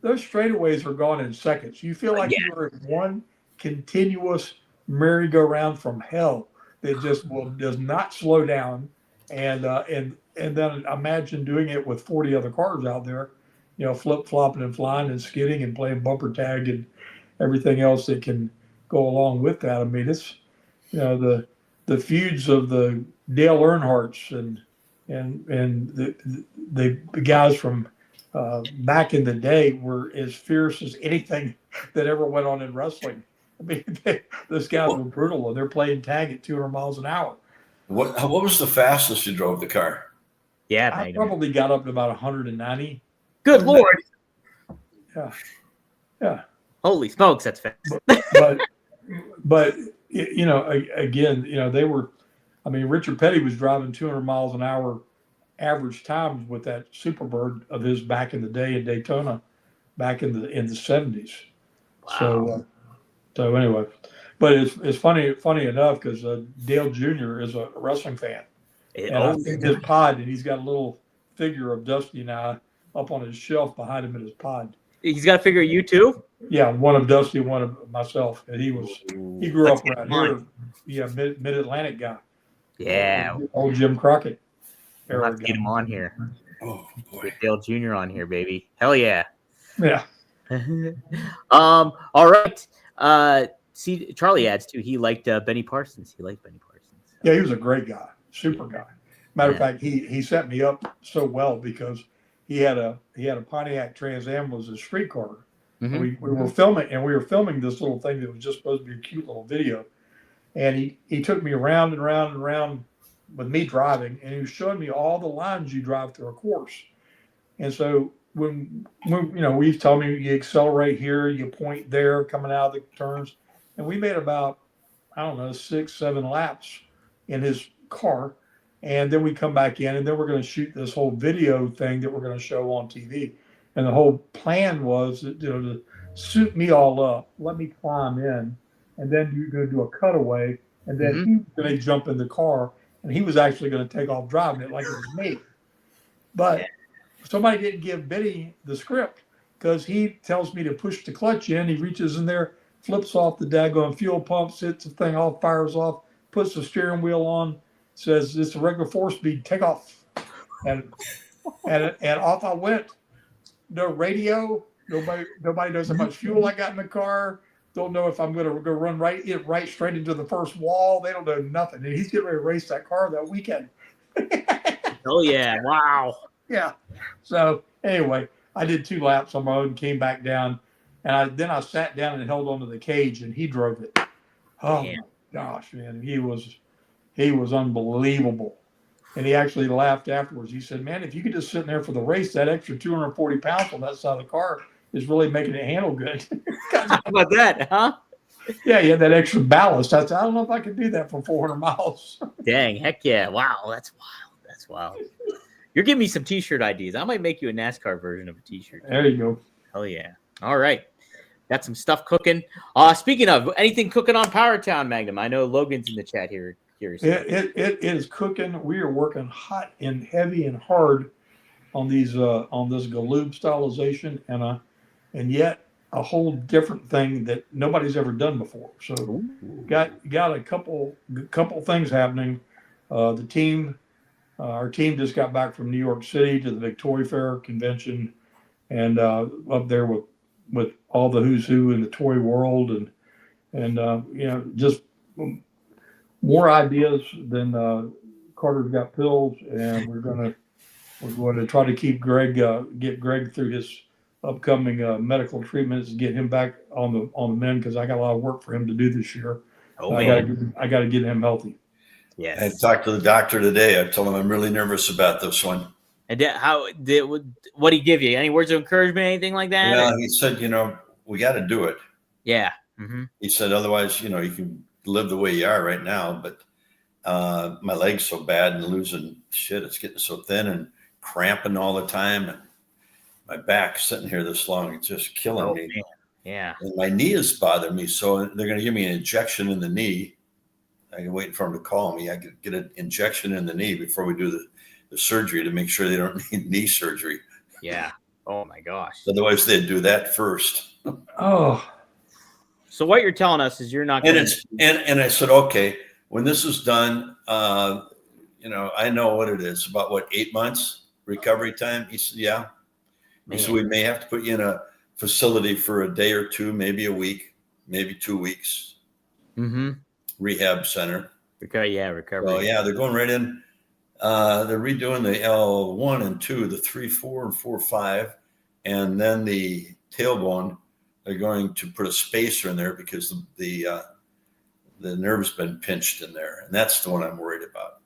Those straightaways are gone in seconds. You feel like you're in one continuous merry-go-round from hell that does not slow down. And then imagine doing it with 40 other cars out there, flip-flopping and flying and skidding and playing bumper tag and everything else that can go along with that. I mean, it's, the feuds of the Dale Earnhardts and the guys from back in the day were as fierce as anything that ever went on in wrestling. I mean, those guys were brutal, and they're playing tag at 200 miles an hour. What was the fastest you drove the car? Yeah, I probably got up to about 190. Good Lord. Yeah. Holy smokes, that's fast. But again, they were. I mean, Richard Petty was driving 200 miles an hour average times with that Superbird of his back in the day in Daytona, back in the 70s. Wow. So anyway, but it's funny enough because Dale Jr. is a wrestling fan, and I think his pod, and he's got a little figure of Dusty and I up on his shelf behind him in his pod. He's got a figure of you too? Yeah, one of Dusty, one of myself, and he grew up around here. Yeah, mid-Atlantic guy. Yeah, old Jim Crockett. Let's get him on here. Oh boy, get Dale Jr. on here, baby. Hell yeah. Yeah. All right. See, Charlie adds too. He liked Benny Parsons. Yeah, he was a great guy, super guy. Matter of fact, he set me up so well because he had a Pontiac Trans Am was a street car. Mm-hmm. We were filming this little thing that was just supposed to be a cute little video. And he took me around and around and around with me driving, and he was showing me all the lines you drive through a course. And so when we told me you accelerate here, you point there, coming out of the turns, and we made about 6-7 laps in his car, and then we come back in, and then we're going to shoot this whole video thing that we're going to show on TV. And the whole plan was to suit me all up, let me climb in. And then you're going to do a cutaway, and then he was going to jump in the car, and he was actually going to take off driving it like it was me. But somebody didn't give Benny the script because he tells me to push the clutch in. He reaches in there, flips off the daggone fuel pump, sets the thing off, fires off, puts the steering wheel on, says it's a regular 4-speed, take off. And off I went. No radio. Nobody knows how much fuel I got in the car. Don't know if I'm going to go run right straight into the first wall. They don't know nothing. And he's getting ready to race that car that weekend. Oh, yeah. Wow. Yeah. So anyway, I did 2 laps on my own, came back down. And then I sat down and held onto the cage, and he drove it. Oh, my gosh, man. He was unbelievable. And he actually laughed afterwards. He said, man, if you could just sit in there for the race, that extra 240 pounds on that side of the car is really making it handle good. How about that, huh? Yeah, he had that extra ballast. I don't know if I could do that for 400 miles. Dang, heck yeah. Wow, that's wild. You're giving me some T-shirt ideas. I might make you a NASCAR version of a T-shirt. There you go. Hell yeah. All right. Got some stuff cooking. Speaking of, anything cooking on Powertown, Magnum? I know Logan's in the chat here. It is cooking. We are working hot and heavy and hard on these on this Galoob stylization and yet a whole different thing that nobody's ever done before. So got a couple things happening. Our team just got back from New York City to the Victoria Fair convention, and up there with all the who's who in the toy world, and just more ideas than Carter's Got Pills, and we're going to try to keep get Greg through his upcoming medical treatments and get him back on the mend, because I got a lot of work for him to do this year. Oh, I got to get him healthy. Yes. I talked to the doctor today. I told him I'm really nervous about this one. And what did he give you? Any words of encouragement, anything like that? Yeah, he said, we got to do it. Yeah. Mm-hmm. He said, otherwise, you can live the way you are right now. But my leg's so bad and losing shit. It's getting so thin and cramping all the time. And my back sitting here this long, it's just killing me. Man. Yeah. And my knee is bothering me. So they're going to give me an injection in the knee. I'm waiting for him to call me. I could get an injection in the knee before we do the surgery to make sure they don't need knee surgery. Yeah. Oh my gosh. Otherwise, they'd do that first. Oh. So what you're telling us is you're not going to. And I said, okay, when this is done, I know what it is. About 8 months recovery time? He said, yeah. He said, we may have to put you in a facility for a day or two, maybe a week, maybe 2 weeks. Mm-hmm. Rehab center. Recovery. So, yeah, they're going right in. They're redoing the L1 and 2, the 3, 4, and 4, 5. And then the tailbone, they're going to put a spacer in there because the nerve's been pinched in there. And that's the one I'm worried about.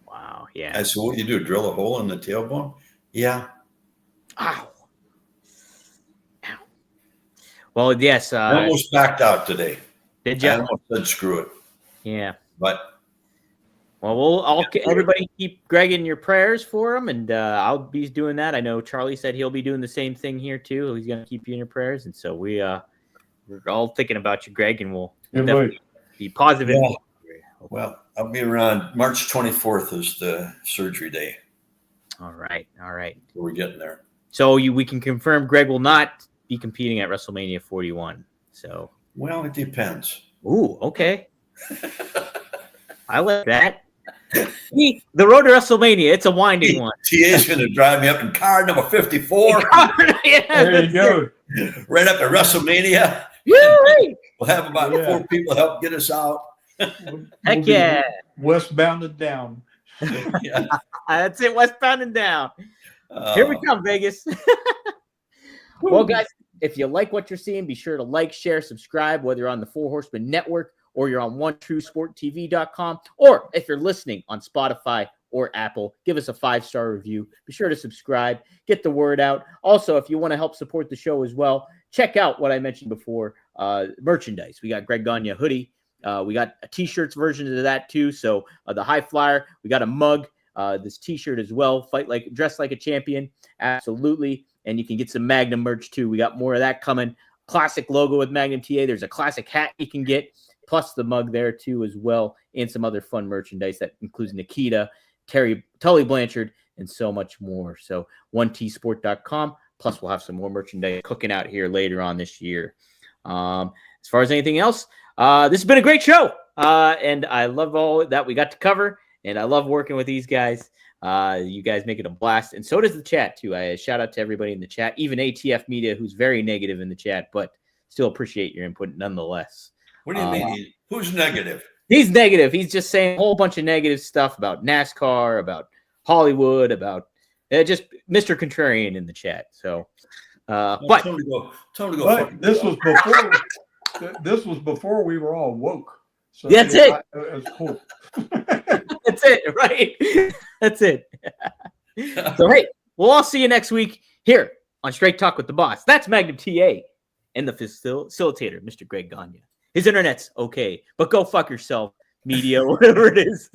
Wow. Yeah. I said, what do you do? Drill a hole in the tailbone? Yeah. Ow. Well, yes. I almost backed out today. Did you? I almost said screw it. Yeah. But. Well, everybody keep Greg in your prayers for him, and I'll be doing that. I know Charlie said he'll be doing the same thing here too. He's going to keep you in your prayers, and so we're all thinking about you, Greg, and we'll definitely be positive. Yeah. Well, I'll be around. March 24th is the surgery day. All right. We're getting there. So we can confirm Greg will not be competing at WrestleMania 41. So. Well, it depends. Ooh, okay. I like that. The road to WrestleMania, it's a winding one. TA's going to drive me up in car number 54. Yeah, there you go. Right up to WrestleMania. Yay! We'll have about 4 people help get us out. Heck yeah. Westbound and down. Yeah. That's it, westbound and down. Here we come, Vegas. Well, guys, if you like what you're seeing, be sure to like, share, subscribe, whether you're on the Four Horsemen Network or you're on OneTrueSportTV.com, or if you're listening on Spotify or Apple, give us a 5-star review. Be sure to subscribe, get the word out. Also, if you want to help support the show as well, check out what I mentioned before, merchandise. We got Greg Gagne hoodie. We got a T-shirts version of that too. So the High Flyer, we got a mug, this T-shirt as well. Dress like a champion. Absolutely. And you can get some Magnum merch too. We got more of that coming. Classic logo with Magnum TA. There's a classic hat you can get, plus the mug there too as well, and some other fun merchandise that includes Nikita, Tully Blanchard, and so much more. So 1tsport.com. Plus we'll have some more merchandise cooking out here later on this year. As far as anything else, this has been a great show. And I love all that we got to cover. And I love working with these guys. You guys make it a blast. And so does the chat too. I shout out to everybody in the chat, even ATF Media, who's very negative in the chat, but still appreciate your input nonetheless. What do you mean? Who's negative? He's negative. He's just saying a whole bunch of negative stuff about NASCAR, about Hollywood, about just Mr. Contrarian in the chat. So, but tell him to go. But this was before we were all woke. So that's it. It's cool. That's it, right? That's it. So, hey, we'll all see you next week here on Straight Talk with the Boss. That's Magnum TA and the facilitator, Mr. Greg Gagne. His internet's okay, but go fuck yourself, media, whatever it is.